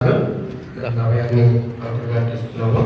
సమయాన్ని ప్రతిఘటిస్తున్నాము.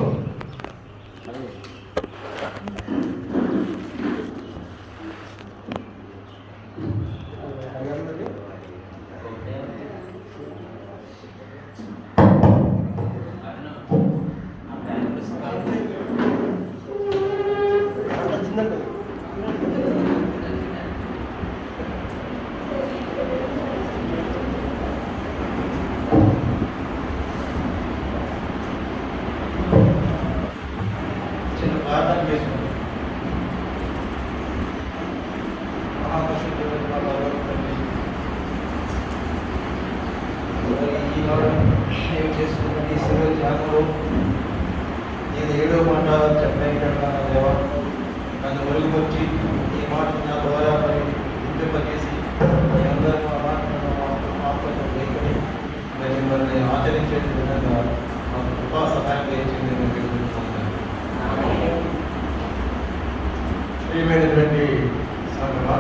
నేను ఏడో మాట చెప్పలేకుండా దేవా నన్ను ఒలిగొచ్చి ఈ మాట నా ద్వారా ఇంటింపజేసి మీ అందరూ మా మాటను లేకొని మరి మిమ్మల్ని ఆచరించే విధంగా మాకు కృపా సహాయం చేయించింది నేను వేడుకుంటున్నాను. ప్రియమైనటువంటి సంగమా,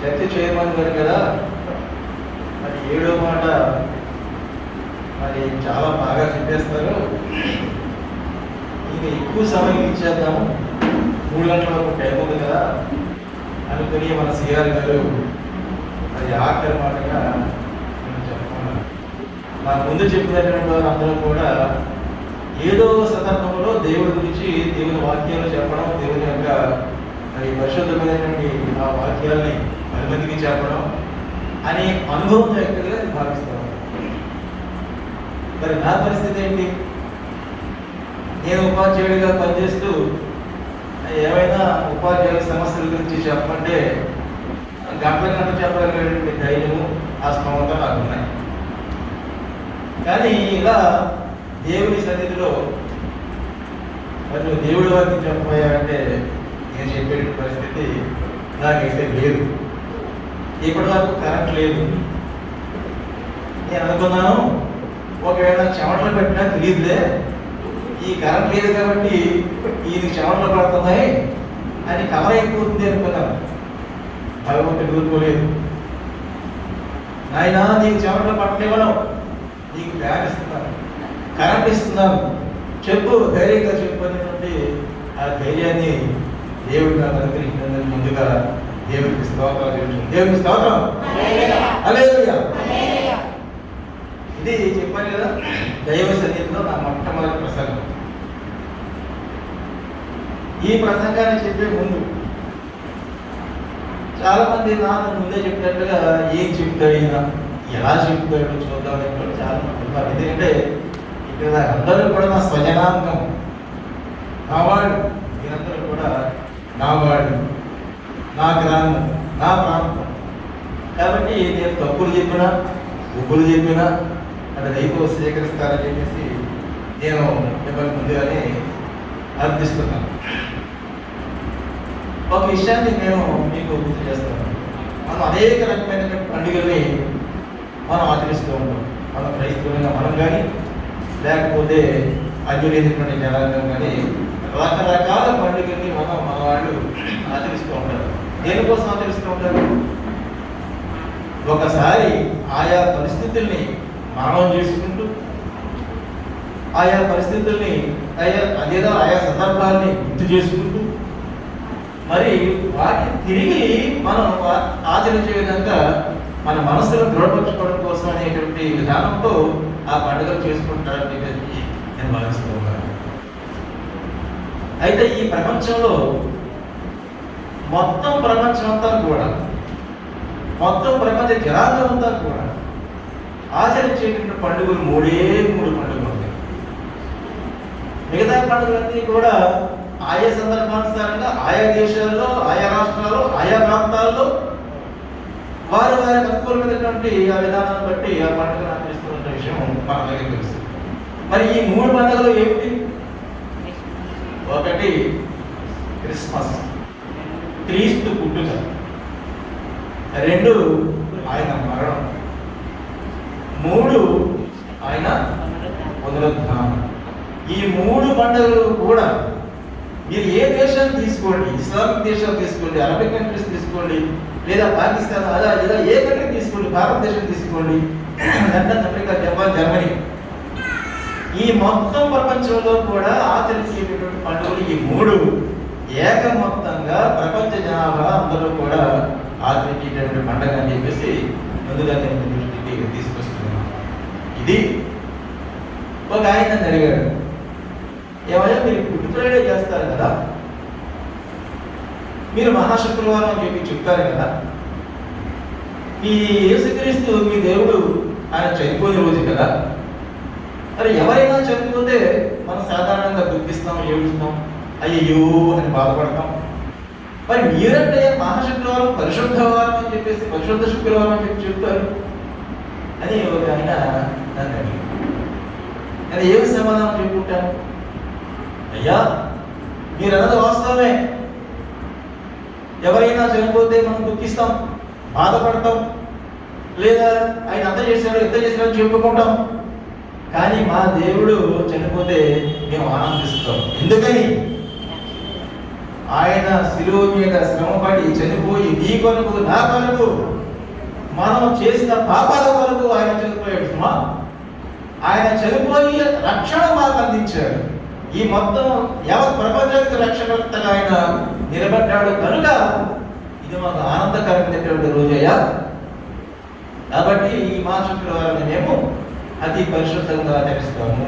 చర్చ చేయమన్నారు కదా, మరి ఏడో మాట మరి చాలా బాగా చెప్పేస్తారు. ఇంకా ఎక్కువ సమయం ఇచ్చేద్దాము, 3 గంటల వరకు టైం ఉంది కదా అనుకుని మన సిఆర్ గారు అది ఆఖరి మాటగా నేను చెప్పుకున్నాను. నా ముందు చెప్పినటువంటి వారు అందరూ కూడా ఏదో సందర్భంలో దేవుడి గురించి, దేవుని వాక్యాలు చెప్పడం, దేవుని యొక్క మరి పరిశుద్ధమైనటువంటి ఆ వాక్యాలని 10 మందికి చెప్పడం అనే అనుభవం ఎక్కడిగా భావిస్తాను. మరి నా పరిస్థితి ఏంటి? నేను ఉపాధ్యాయుడిగా పనిచేస్తూ ఏమైనా ఉపాధ్యాయుల సమస్యల గురించి చెప్పమంటే గంట చెప్పగలిగినటువంటి ధైర్యము, ఆ స్తోమత నాకు ఉన్నాయి. కానీ ఇలా దేవుని సన్నిధిలో మరి నువ్వు దేవుడి వారికి చెప్పబోయావంటే నేను చెప్పే పరిస్థితి నాకైతే లేదు. ఇప్పటి వరకు కరెంట్ లేదు. నేను అనుకున్నాను, ఒకవేళ చెమటలు పెట్టినా తెలియదులే, ఈ కరెంట్ లేదు కాబట్టి ఇది చెమటలు పడుతున్నాయి అని కవర్ అయిపోతుంది అనుకున్నాను. భగవంతుడు ఊరుకోలేదు. నాయనా, నీకు చెమటలు పట్టలేవను, నీకు ఫ్యాన్ ఇస్తున్నాను, కరెంట్ ఇస్తున్నాను, చెప్పు, ధైర్యంగా చెప్పు అనేటువంటి ఆ ధైర్యాన్ని దేవుడు నాకు అనుగ్రహించినందుకు ముందుగా దేవుడికి స్తోత్రాలు చెల్లించు. దేవుడికి స్తోత్రం. హల్లెలూయా. ఇది చెప్పాను కదా, దైవ సన్నిధిలో నా మొట్టమొదటి ప్రసంగం. ఈ ప్రసంగాన్ని చెప్పే ముందు చాలా మంది నాకు ముందే చెప్పినట్టుగా ఏం చెప్తాడు, ఎలా చెప్తాడు చూద్దాం చాలా మంది ఉన్నారు. ఎందుకంటే ఇక్కడ అందరూ కూడా నా స్వజనాంగం, నావాడు, మీరందరూ కూడా నావాడు, నా గ్రామం, నా ప్రాంతం. కాబట్టి నేను తప్పులు చెప్పినా, ఉప్పులు చెప్పినా అంటే దైవం స్వీకరిస్తారని చెప్పేసి నేను మిమ్మల్ని ముందుగానే అర్థిస్తున్నాను. ఒక విషయాన్ని నేను మీకు గుర్తు చేస్తాను. మనం అనేక రకమైన పండుగల్ని మనం ఆచరిస్తూ ఉంటాం. మన క్రైస్తవులుగా మనం కానీ, లేకపోతే అన్యులైనటువంటి జనాంగం కానీ రకరకాల పండుగల్ని మన వాళ్ళు ఆచరిస్తూ ఉంటారు. దేనికోసం ఆచరిస్తూ ఉంటారు? ఒకసారి ఆయా పరిస్థితుల్ని మనం చేసుకుంటూ, ఆయా పరిస్థితుల్ని ఆయా సందర్భాల్ని గుర్తు చేసుకుంటూ, మరి వాటిని తిరిగి మనం ఆచరించే విధంగా మన మనసును దృఢపరచుకోవడం కోసం అనేటువంటి విధానంతో ఆ పండుగలు చేసుకుంటారని నేను భావిస్తూ ఉన్నాను. అయితే ఈ ప్రపంచంలో మొత్తం ప్రపంచం అంతా కూడా, మొత్తం ప్రపంచ జనాంగం అంతా కూడా ఆచరించేటువంటి పండుగలు 3 పండుగలు ఉంటాయి. మిగతా పండుగలన్నీ కూడా ఆయా సందర్భానుసారంగా, ఆయా దేశాల్లో, ఆయా రాష్ట్రాల్లో, ఆయా ప్రాంతాల్లో వారి అనుకూలమైనటువంటి ఆ విధానాన్ని బట్టి ఆ పండుగను ఆచరిస్తున్న విషయం మనందరికీ తెలుసు. మరి ఈ 3 పండుగలు ఏమిటి? ఒకటి క్రిస్మస్, క్రీస్తు పుట్టుక. 2 ఆయన మరణం. 3 ఆయన పునరుద్ధానం. ఈ 3 పండుగలు కూడా మీరు ఏ దేశాన్ని తీసుకోండి, ఇస్లామిక్ దేశాలు తీసుకోండి, అరబిక్ కంట్రీస్ తీసుకోండి, లేదా పాకిస్తాన్, అలా ఇలా ఏ కంట్రీ తీసుకోండి, భారతదేశం తీసుకోండి, లండన్, అమెరికా, జపాన్, జర్మనీ, ఈ మొత్తం ప్రపంచంలో కూడా ఆచరించేటటువంటి పండుగలు ఈ మూడు ఏక మొత్తంగా ప్రపంచ జనాభా అందరూ కూడా ఆచరించేటటువంటి పండుగ అని చెప్పేసి ముందుగా నేను దృష్టికి తీసుకొస్తున్నాను. ఇది ఒక ఆయన నన్ను అడిగాడు, ఏమయ్యా మీరు గుడ్ ఫ్రైడే చేస్తారు కదా, మీరు మహాశుక్రవారం అని చెప్పి చెప్తారు కదా, ఈ యేసుక్రీస్తు మీ దేవుడు ఆయన చనిపోయిన రోజు కదా, మరి ఎవరైనా చనిపోతే మనం సాధారణంగా దుఃఖిస్తాం, ఏడుస్తాం, అయ్యో అని బాధపడతాం. మరి మీరంటే మహాశుక్రవారం పరిశుద్ధవారం అని చెప్పేసి పరిశుద్ధ శుక్రవారం అని చెప్పి చెప్తారు అని ఒక ఆయన నన్ను అడిగాడు. నేను ఏమి సమాధానం చెప్పుకుంటాను? అయ్యా మీరు అన్నది వాస్తవమే, ఎవరైనా చనిపోతే మనం దుఃఖిస్తాం, బాధపడతాం, లేదా ఆయన అంత చేశాడు ఎంత చేశాడో చెప్పుకుంటాం. కానీ మా దేవుడు చనిపోతే మేము ఆనందిస్తాం. ఎందుకని? ఆయన శిలువ మీద శ్రమపడి చనిపోయి నీ కొరకు నా కొరకు మనం చేసిన పాపాల కొరకు ఆయన చనిపోయాడు. సుమా ఆయన చనిపోయి రక్షణ మాకు అందించాడు. ఈ మొత్తం యావత్ ప్రపంచానికి రక్షణకర్తగా ఆయన నిలబడ్డాడు కనుక ఇది మాకు ఆనందకరమైనటువంటి రోజయ్యా. కాబట్టి ఈ మహాశుక్రవారాన్ని మేము అతి పరిశుద్ధంగా ఆచరిస్తాము,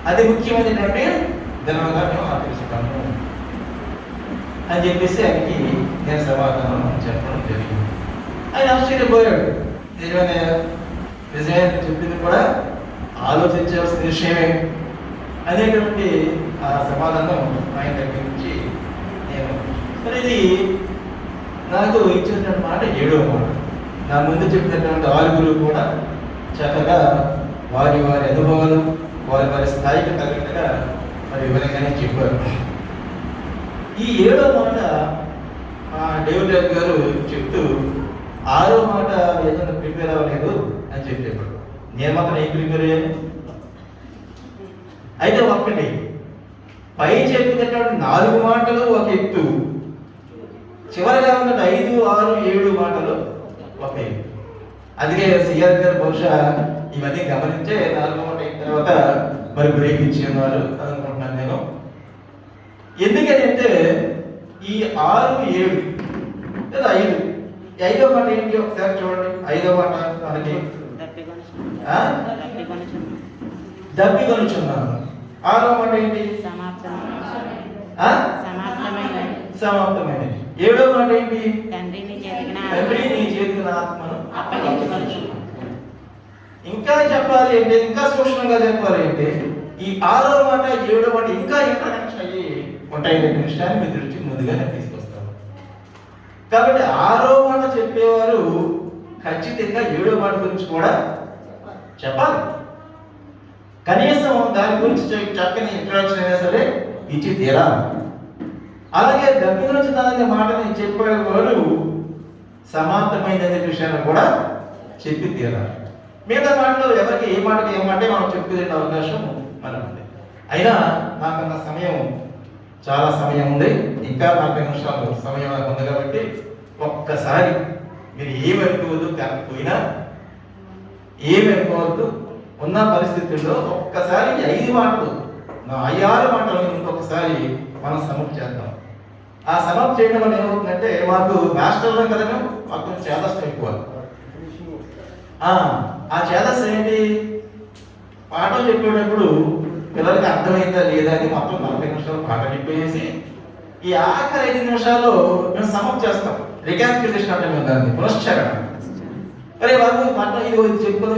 అది ముఖ్యమైనటువంటి దినంగా మేము ఆచరిస్తాము అని చెప్పేసి ఆయనకి నేను సమాధానం చెప్పడం జరిగింది. ఆయన ఆశ్చర్యపోయాడు. నిజమే చెప్పింది కూడా ఆలోచించాల్సిన విషయమే అనేటువంటి ఆ సమాధానం ఆయన దగ్గర నుంచి నేను ఇది నాకు ఇచ్చినటువంటి మాట 7వ మాట. నా ముందు చెప్పినటువంటి 6 కూడా చక్కగా వారి వారి అనుభవాలు వారి వారి స్థాయికి తగ్గట్టుగా మరి వివరంగానే చెప్పారు. ఈ 7వ మాట డేవిడ్ గారు చెప్తూ 6వ మాట ఏదైనా ప్రిపేర్ అవ్వలేదు అని చెప్పేవాడు. నేను మాత్రం ఏం ప్రిపేర్ అయ్యాను? అయితే ఒక్కటి పై చెప్పినటువంటి 4 మాటలు ఒక ఎత్తు, చివరిగా ఉన్న 5, 6, 7 మాటలు ఒక ఎత్తు. అందుకే సిఆర్ గారు బహుశా ఇవన్నీ గమనించే 4వ మాట అయిన తర్వాత మరి బ్రేక్ ఇచ్చి ఉన్నారు అనుకుంటున్నాను నేను. ఎందుకని అంటే ఈ 6, 7 లేదా 5, 5వ మాట ఏంటి ఒకసారి చూడండి. 5వ మాట మనకి దప్పి కొనుచున్నాను. 6వ మాట ఏంటి? సమాప్తమైనది. 7వ మాట ఏంటి? తండ్రి నీ చేతికి నా ఆత్మను అప్పగించుకొనుచు. ఇంకా చెప్పాలి అంటే, ఇంకా సూక్ష్మంగా చెప్పాలి అంటే ఈ 6వ మాట 7వ మాట ఇంకా ఇంటర్కనెక్షన్ అయ్యి ఉంటాయనే విషయాన్ని మీ దృష్టికి ముందుగా నేను తీసుకొస్తాను. కాబట్టి 6వ మాట చెప్పేవారు ఖచ్చితంగా 7వ మాట గురించి కూడా చెప్పాలి. కనీసం దాని గురించి చక్కని ఇంట్రడక్షన్ అయినా సరే ఇచ్చి తీరా. అలాగే డబ్బు గురించి దాని మాటని చెప్పేవారు సమాప్తమైన విషయాన్ని కూడా చెప్పి తీరాలి. మిగతా మాటలు ఎవరికి ఏ మాటకి ఏమంటే మనం చెప్పుకునే అవకాశం మనకు ఉంది. అయినా నాకన్నా సమయం చాలా సమయం ఉంది, ఇంకా 40 నిమిషాలు సమయం ఉంది. కాబట్టి ఒక్కసారి మీరు ఏమనుకోవద్దు, కాకపోయినా ఏమనుకోవద్దు, ఉన్న పరిస్థితుల్లో ఒక్కసారి 5 మాటలు 6 మాటలు ఇంకొకసారి మనం సమప్ చేద్దాం. ఆ సమప్ చేయడం వల్ల ఏమవుతుందంటే మాకు మాస్టర్లో కదా మాకు చేదస్తం ఎక్కువ. ఆ చేదస్తం ఏంటి? పాఠం చెప్పేటప్పుడు పిల్లలకి అర్థమైందా లేదా అని మొత్తం 40 నిమిషాలు పాఠం చెప్పేసి ఈ ఆఖరి 5 నిమిషాల్లో మేము సమప్ చేస్తాం. రికాపిట్యులేషన్ అంటే మేము దాన్ని పునశ్చరణ. అరే బాబు పాఠం ఇది చెప్పుకొని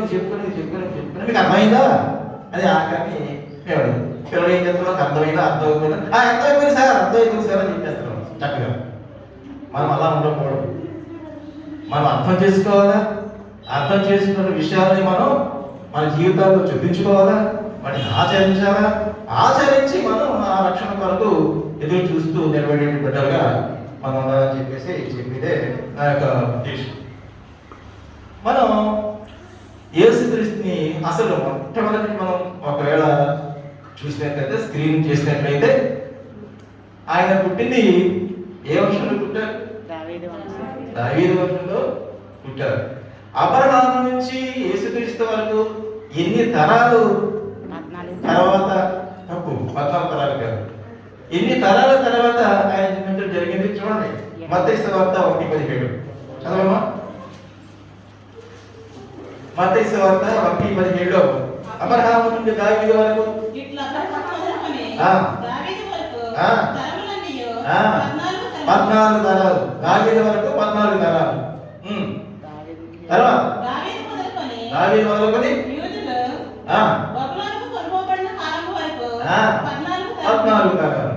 మీకు అర్థమైందా అది ఆఖరిని మేము పిల్లలు ఏం చేస్తారో అర్థమైందా అర్థమైపోయింది సార్ అని చెప్పేస్తాం చక్కగా. మనం అలా ఉండకూడదు. మనం అర్థం చేసుకోవాలా, అర్థం చేసుకున్న విషయాలని మనం మన జీవితాల్లో చూపించుకోవాలా, వాటిని ఆచరించాలా, ఆచరించి మనం ఆ రక్షణ కొరకు ఎదురు చూస్తూ నిలబడే బిడ్డలుగా మనం ఉండాలని చెప్పేసి చెప్పేదే నా యొక్క ఉద్దేశం. మనం యేసుక్రీస్తుని అసలు మొట్టమొదటి మనం ఒకవేళ చూసినట్లయితే, స్క్రీన్ చేసినట్లయితే ఆయన పుట్టింది ఏ వంశంలో పుట్టారు? దావీదు వంశంలో పుట్టారు. అబ్రహాము నుంచి యేసుక్రీస్తు ఎన్ని తరాలు తర్వాత తప్పు 14 తరాలు కాదు, ఎన్ని తరాల తర్వాత ఆయన జన్మించడం జరిగింది చూడండి. మత్తయి సువార్త 1:17 చదవమ్మా. మత్తయి సువార్త 1:17లో అబ్రహాము నుండి దావీదు వరకు 14 తరాలు, దావీదు వరకు 14 తరాలు. తర్వాత దావీదు మొదలుకొని 14 తరాలు.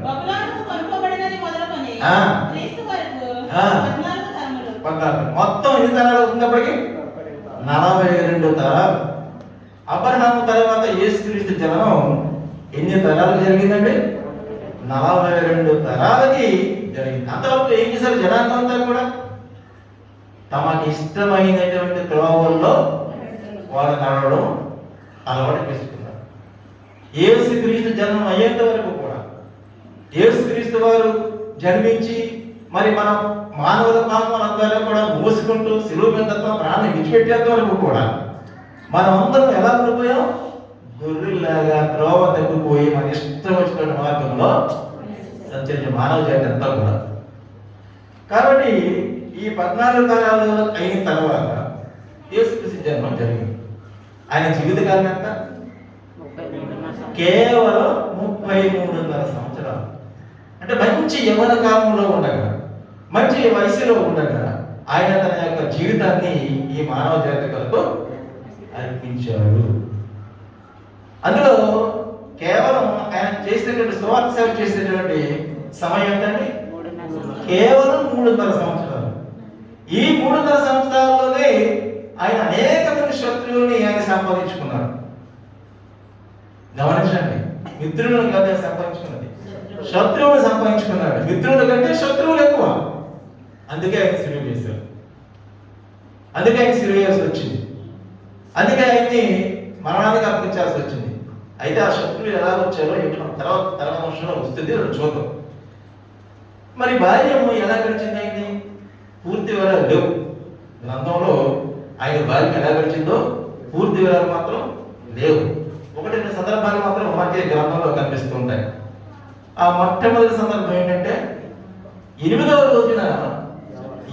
మొత్తం ఎన్ని తరాలు అవుతున్నప్పటికీ 42 తరాలు. అబ్రహాము తర్వాత యేసుక్రీస్తు జననం ఎన్ని తరాలు జరిగిందండి? 42 తరాలకి జరిగింది. అంతవరకు ఏం చేశారు? జనాంగం అంతా కూడా తమకి ఇష్టమైనటువంటి త్రోవల్లో వారు నడవడం అలవాటు చేసుకున్నారు. యేసుక్రీస్తు జన్మం అయ్యేంత వరకు కూడా, యేసుక్రీస్తు వారు జన్మించి మరి మనం మానవుల పాపలందరూ కూడా మోసుకుంటూ సిలువ మీద ప్రాణం విడిచిపెట్టేంత వరకు కూడా మనం అందరం ఎలా పడిపోయాం? గొర్రెల్లాగా త్రోవ తగ్గిపోయి మన ఇష్టం వచ్చిన మార్గంలో సంచరించే మానవ జాతి అంతా కూడా. కాబట్టి ఈ 14 తరాలు అయిన తర్వాత యేసుక్రీస్తు జన్మం జరిగింది. ఆయన జీవితకాలం ఎంత? కేవలం 33.5 సంవత్సరాలు. అంటే మంచి యవ్వన కాలంలో ఉండగా, మంచి వయసులో ఉండగా ఆయన తన యొక్క జీవితాన్ని ఈ మానవ జాతి కొరకు అర్పించాడు. అందులో కేవలం ఆయన చేసినటువంటి సువార్త సేవ చేసినటువంటి సమయం ఏంటండి? కేవలం 3.5 సంవత్సరాలు. ఈ 3.5 సంవత్సరాల్లోనే ఆయన అనేక మంది శత్రువుల్ని ఆయన సంపాదించుకున్నాడు. గమనించండి, మిత్రులను కంటే సంపాదించుకున్నది, శత్రువులు సంపాదించుకున్నాడు. మిత్రుల కంటే శత్రువులు ఎక్కువ. అందుకే ఆయన సిలువ చేశారు, అందుకే ఆయన సిలువ చేయాల్సి వచ్చింది, అందుకే ఆయన్ని మరణానికి అర్పించాల్సి వచ్చింది. అయితే ఆ శత్రువులు ఎలా వచ్చారో ఏంటి మన తర్వాత వర్షంలో వస్తుంది, చూద్దాం. మరి బాల్యము ఎలా గడిచింది? ఆయన్ని పూర్తి వివరాలు లేవు గ్రంథంలో. ఆయన బాల్యం ఎలా గడిచిందో పూర్తి వివరాలు మాత్రం లేవు. 1-2 సందర్భాలు మాత్రం మనకి గ్రంథంలో కనిపిస్తూ ఉంటాయి. ఆ మొట్టమొదటి సందర్భం ఏంటంటే 8వ రోజున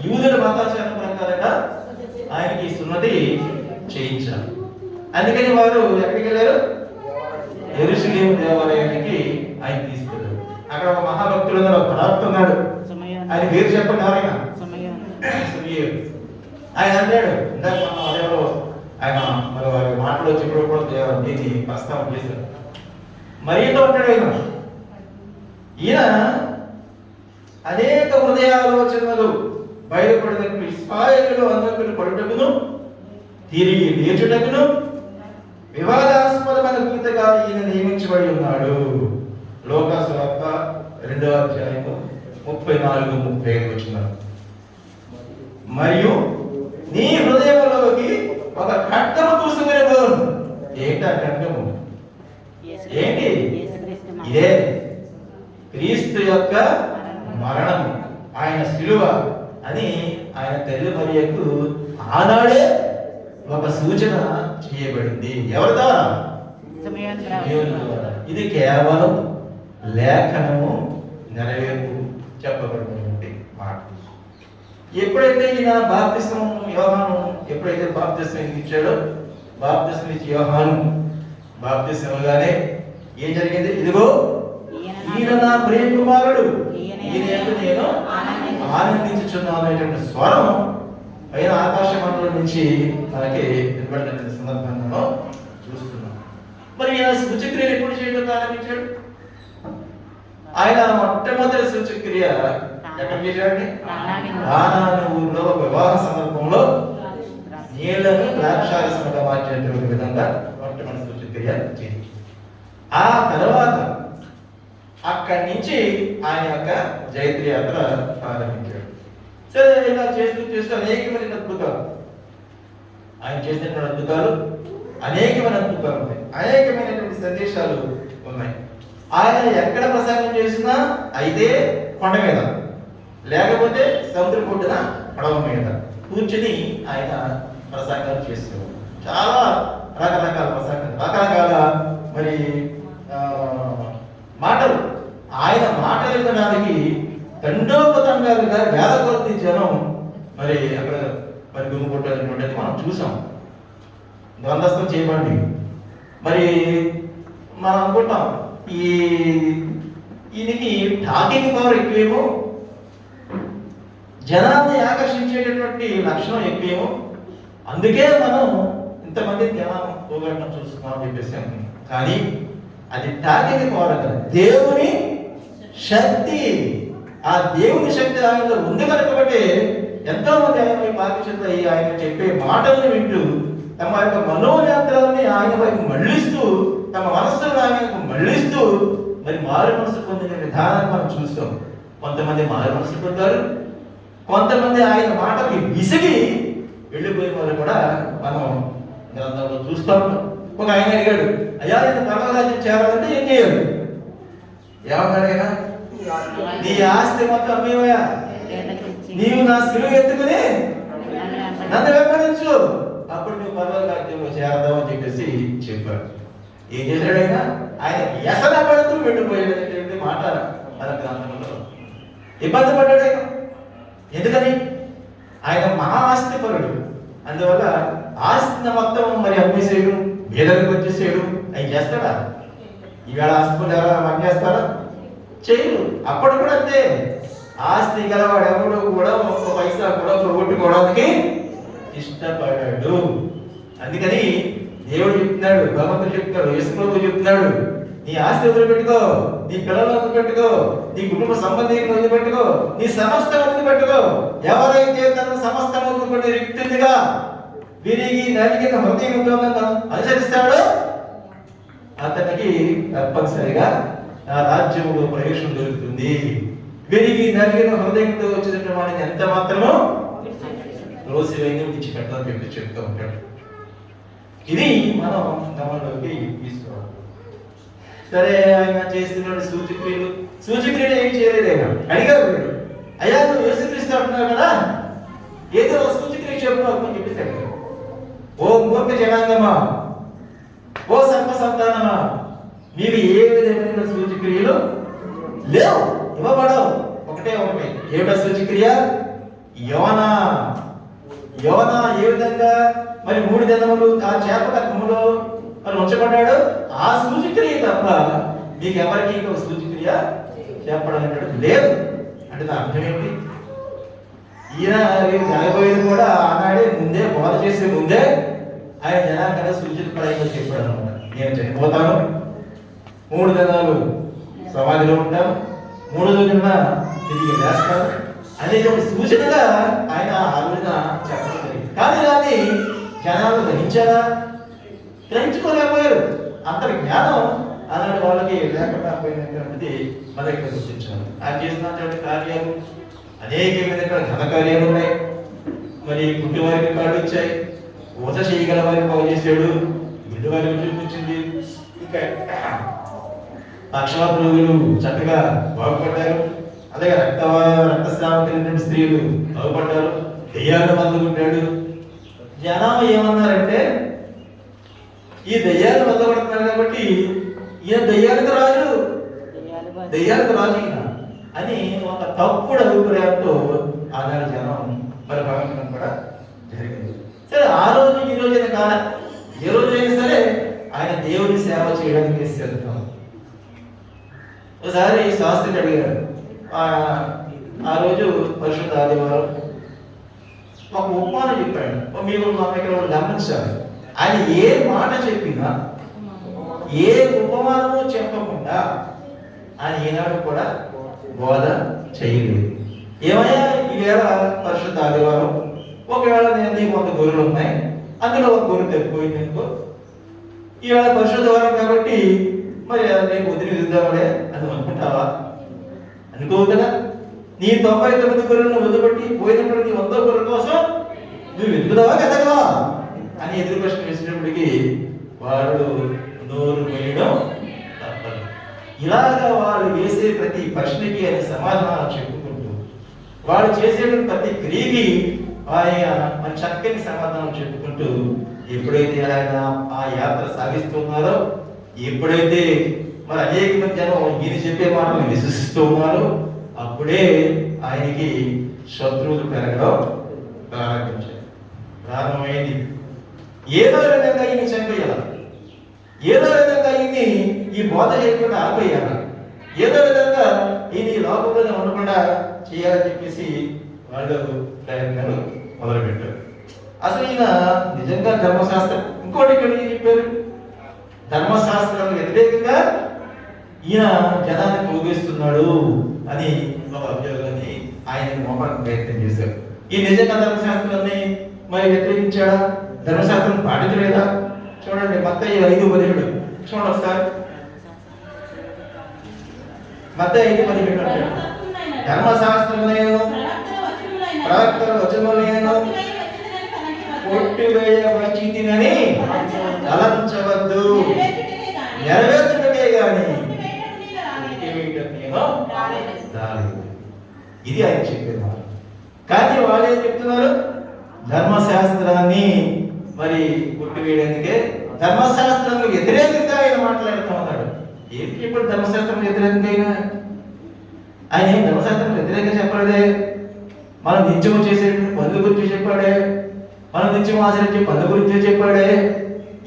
యూదుల మతాచారం ప్రకారంగా ఆయనకి సున్నతి చేయించారు. అందుకని వారు ఎక్కడికి వెళ్ళారు? యెరూషలేము దేవాలయానికి ఆయన తీసుకెళ్ళారు. అక్కడ ఒక మహాభక్తుడు ఒక ప్రవక్త ఉన్నాడు. ఆయన పేరు చెప్పండి ఎవరైనా? ఆయన అంటాడు, ఇందాక మనం అదేవో ఆయన మరి వారి మాటలో చెప్పినప్పుడు దీన్ని ప్రస్తావన చేశారు. మరియతో ఉంటాడు ఈయన అనేక హృదయ ఆలోచనలు బయలుపడినట్లు ఇస్రాయేలులో అందరికీ పడుటకును తిరిగి లేచుటకును వివాదాస్పదమైన పూర్తిగా ఈయన నియమించబడి ఉన్నాడు. లోకాసు వార్త 2వ అధ్యాయము 34-35 వచనాలు. మరియు నీ హృదయంలోకి ఒక ఖడ్గము దూసుకుని పోను. ఏంటి ఆ ఖడ్గము? ఏంటి? ఇదే క్రీస్తు యొక్క మరణం, ఆయన శిలువ అని ఆయన తల్లి మరియకు ఆనాడే ఒక సూచన చేయబడింది. ఎవరి ద్వారా? ఇది కేవలం లేఖనము నెరవేర్పు చెప్పబడినటువంటి మాట. ఎప్పుడైతే ఈయన బాప్తిస్మం యోహాను ఎప్పుడైతే బాప్తిస్మం ఇచ్చాడో, బాప్తిస్మం ఇచ్చి యోహాను బాప్తిస్మం ఇవ్వగానే ఏం జరిగింది? ఇదిగో ఈయన నా ప్రియ కుమారుడు, ఈయన నేను ఆనందించుచున్నాను అనేటువంటి స్వరం పైన ఆకాశ మండలం నుంచి మనకి వినబడినటువంటి సందర్భంలో చూస్తున్నాం. మరి ఈయన సూచక్రియలు ఎప్పుడు చేయడం ప్రారంభించాడు? ఆయన మొట్టమొదటి సూచక్రియ ఎక్కడ చేశాడండి? కానాను ఊరిలో ఒక వివాహ సందర్భంలో నీళ్లను ద్రాక్షారసంగా మార్చేటువంటి విధంగా మొట్టమొదటి సూచక్రియ చేసి, ఆ తర్వాత అక్కడి నుంచి ఆయన యొక్క జైత్ర యాత్ర ప్రారంభించాడు. సరే, ఇలా చేస్తూ అనేకమైన అద్భుతాలు ఆయన చేసినటువంటి అద్భుతాలు అనేకమైన అద్భుతాలు ఉన్నాయి, అనేకమైనటువంటి సందేశాలు ఉన్నాయి. ఆయన ఎక్కడ ప్రసంగం చేసినా అయితే కొండ మీద, లేకపోతే సముద్ర పొడ్డున పడవ మీద కూర్చుని ఆయన ప్రసంగాలు చేసేవారు. చాలా రకరకాల ప్రసంగాలు గ్రంథస్థం చేయబడి. మరి మనం అనుకుంటాం ఈయనకి టాకింగ్ పవర్ ఎక్కువేమో, జనాన్ని ఆకర్షించేటటువంటి లక్షణం ఎక్కువేమో, అందుకే మనం ఇంతమంది జనాన్ని పోగొట్టడం చూస్తున్నాం అని చెప్పేసి అనుకున్నాం. కానీ అది టాకింగ్ పవర్ కదా, దేవుని శక్తి. ఆ దేవుని శక్తి ఆయనలో ఉంది కనుక ఎంతో మంది ఆయన పాటించే ఆయన చెప్పే మాటలను వింటూ తమ యొక్క మనోనేత్రాలని ఆయన వైపు మళ్ళిస్తూ, తమ మనస్సును ఆయనకు మళ్ళిస్తూ మరి మారు మనసు పొందిన విధానాన్ని మనం చూస్తాం. కొంతమంది మారు మనసు పొందారు, కొంతమంది ఆయన మాటకి విసిగి వెళ్ళిపోయిన వాళ్ళు కూడా మనం గ్రంథంలో చూస్తూ ఉంటాం. ఒక ఆయన అడిగాడు, అయ్యా నేను పరమరాజ్యం చేరాలంటే ఏం చేయాలి? ఏమన్నాడు ఆయన? నీ ఆస్తి మొత్తం అమ్మేవయా, నీవు నా సిలువ ఎత్తుకుని నన్ను వెంబడించు, అప్పుడు నువ్వు పరమరాజ్యంలో చేరదాం అని చెప్పేసి చెప్పాడు. ఏం చేశాడు ఆయన? ఆయన వ్యసన పడుతూ వెళ్ళిపోయాడు మాట మన గ్రంథంలో. ఇబ్బంది పడ్డాడు ఆయన. ఎందుకని? ఆయన మహా ఆస్తిపరుడు. అందువల్ల ఆస్తిని మొత్తం మరి అమ్మేసేయడం, బీదలకు వచ్చేసేయడం ఆయన చేస్తాడా? ఈవేళ ఆస్తిపరులు ఎలా పనిచేస్తాడా? చేయరు. అప్పుడు కూడా అంతే. ఆస్తి గలవాడు ఎవడు కూడా ఒక్క పైసా కూడా పోగొట్టుకోవడానికి ఇష్టపడాడు. అందుకని దేవుడు చెప్తున్నాడు, భగవంతుడు చెప్తున్నాడు, యేసుప్రభువు చెప్తున్నాడు, నీ ఆస్తి వదిలిపెట్టుకో, నీ పిల్లలు వదిలిపెట్టుకో, నీ కుటుంబ సంబంధికులు వదిలిపెట్టుకో, నీ సమస్తం వదిలిపెట్టుకో. ఎవరైతే తన సమస్తం వదిలిపెట్టి రిక్తునిగా విరిగి నలిగిన హృదయంతో అనుసరిస్తాడో అతనికి తప్పనిసరిగా ఆ రాజ్యంలో ప్రవేశం దొరుకుతుంది. విరిగి నలిగిన హృదయంతో వచ్చిన వాడిని ఎంత మాత్రమో రోసివైన విడిచిపెట్టాలని చెప్పి చెప్తూ ఉంటాడు. ఇది మనం గమనంలోకి తీసుకోవాలి. సరే, ఆయన చేస్తున్నాడు సూచక్రియలు. సూచక్రియలు ఏం చేయలేదేమో అడిగారు వీడు, అయ్యా నువ్వు యేసుక్రీస్తు అంటున్నావు కదా, ఏదో సూచక్రియ చెప్పు అని చెప్పేసి అడిగారు. ఓ మూర్ఖ జనాంగమా, ఓ సర్ప సంతానమా, మీరు ఏ విధమైన సూచక్రియలు లేవు, ఇవ్వబడవు. ఒకటే ఒకటి. ఏమిటా సూచక్రియ? యోనా ఏ విధంగా మరి 3 దినములు ఆ చేప కర్మలో మరి ఉంచబడ్డాడు. ఆ సూచక్రియ తప్ప మీకు ఎవరికి ఇంకొక సూచక్రియ చెప్పడం లేదు. అంటే దాని అర్థం ఏంటి? ఈయన జరగబోయేది కూడా ఆనాడే ముందే బోధ చేసే ముందే ఆయన జనాంగంగా సూచన పడంగా చెప్పాడు అనమాట. నేను చనిపోతాను, 3 దినాలు సమాధిలో ఉంటాను, 3వ దిన తిరిగి లేస్తాను అనేటువంటి సూచనగా ఆయన ఆ రోజున చెప్పడం జరిగింది. కానీ దాన్ని జనాలు గ్రహించారా? గ్రహించుకోలేకపోయారు. అంతటి జ్ఞానం అలాంటి వాళ్ళకి లేకుండా పోయినటువంటిది మన ఇక్కడ గుర్తించాలి. ఆయన చేసినటువంటి కార్యాలు అనేకమైన ఘన కార్యాలు ఉన్నాయి. మరి గుడ్డి వారికి కాళ్ళు ఇచ్చాయి, ఊస చేయగల వారికి బాగు చేశాడు, గుడ్డి వారికి చూపించింది. ఇంకా పక్షవాత రోగులు చక్కగా బాగుపడ్డారు. అలాగే రక్తస్రావం కలిగినటువంటి స్త్రీలు బాగుపడ్డారు. దెయ్యాలను వదలుకుంటాడు. జనం ఏమన్నారంటే, ఈ దెయ్యాలు వదలబడుతున్నారు కాబట్టి ఈయన దెయ్యాలకు రాజు ఈయన అని ఒక తప్పుడు అభిప్రాయంతో ఆనాడు జనం మరి భావించడం కూడా జరిగింది. సరే, ఆ రోజు ఈ రోజైన కాలం ఏ రోజైనా సరే ఆయన దేవుని సేవ చేయడానికి తీసుకెళ్తాం. ఒకసారి శాస్త్రి అడిగారు, ఆ రోజు పరిశుద్ధ ఆదివారం, ఒక ఉపమానం చెప్పాడు. మీరు ఇక్కడ గమనించాలి, ఆయన ఏ మాట చెప్పినా ఏ ఉపమానము చెప్పకుండా ఆయన ఈనాడు కూడా బోధ చేయలేదు. ఏమయ్యా, ఈవేళ పరిశుద్ధ ఆదివారం, ఒకవేళ నేను కొంత గొర్రెలు ఉన్నాయి, అందులో ఒక గొర్రె తప్పిపోయింది అనుకో, ఈవేళ పరిశుద్ధ వారం కాబట్టి మరి రేపు వదిలిద్దామలే అని అనుకుంటావా? అనుకోవు కదా. నీ 99 గొర్రెలను వదిలిపెట్టి పోయినప్పుడు నీ 100 గొర్రెల కోసం నువ్వు వెతుకుదావా కదగా అని ఎదురు ప్రశ్న వేసినప్పటికీ వాడు నోరు వేయడం తప్పదు. ఇలాగా వాళ్ళు వేసే ప్రతి ప్రశ్నకి ఆయన సమాధానం చెప్పుకుంటూ, వాళ్ళు చేసేటువంటి ప్రతి క్రియకి ఆయన మన చక్కని సమాధానం చెప్పుకుంటూ, ఎప్పుడైతే ఆయన ఆ యాత్ర సాగిస్తున్నారో, ఎప్పుడైతే మరి అనేక మంది జనం ఈయన చెప్పే మాటలు విశ్వసిస్తూ ఉన్నారో, అప్పుడే ఆయనకి శత్రువులు పెరగడం ప్రారంభించారు. ప్రారంభమైంది. ఏదో విధంగా ఈయన చంపేయాలి, ఏదో విధంగా ఈయన్ని ఈ బోధ చేయకుండా ఆపేయాలి, ఏదో విధంగా ఈయన ఈ లోకంలోనే ఉండకుండా చేయాలని చెప్పేసి వాళ్ళు ప్రయత్నాలు మొదలుపెట్టారు. అసలు ఈయన నిజంగా ధర్మశాస్త్రం ఇంకోటి ఇక్కడ చెప్పారు, ధర్మశాస్త్రాలకు వ్యతిరేకంగా ఈయన జనాన్ని పోగేస్తున్నాడు అని ఒక అభియోగాన్ని ఆయన మోపడానికి ప్రయత్నం చేశారు. ఈ నిజంగా ధర్మశాస్త్రాన్ని మరి వ్యతిరేకించాడా, ధర్మశాస్త్రం పాటించలేదా? చూడండి మత్తయి 5:17 చూడండి ఒకసారి. మత్తయి 5:17 ధర్మశాస్త్రములను ప్రవక్తల వచనములను కొట్టివేయవచ్చితినని తలంచవద్దు, నెరవేర్చుటకే గాని ఇది ఆయన చెప్పేది. కానీ వాళ్ళు ఏం చెప్తున్నారు, ధర్మశాస్త్రాన్ని మరి కొట్టివేయడానికే, ధర్మశాస్త్రానికి వ్యతిరేకంగా ఆయన మాట్లాడుతూ ఉన్నాడు. ఏంటి ఇప్పుడు ధర్మశాస్త్రం వ్యతిరేకంగా? ఆయన ఏం ధర్మశాస్త్రం వ్యతిరేకంగా చెప్పలేదే, మనం నిత్యము చేసేటువంటి పనుల గురించి చెప్పాడే, మనం నిత్యం ఆచరించే పనుల గురించి చెప్పాడే,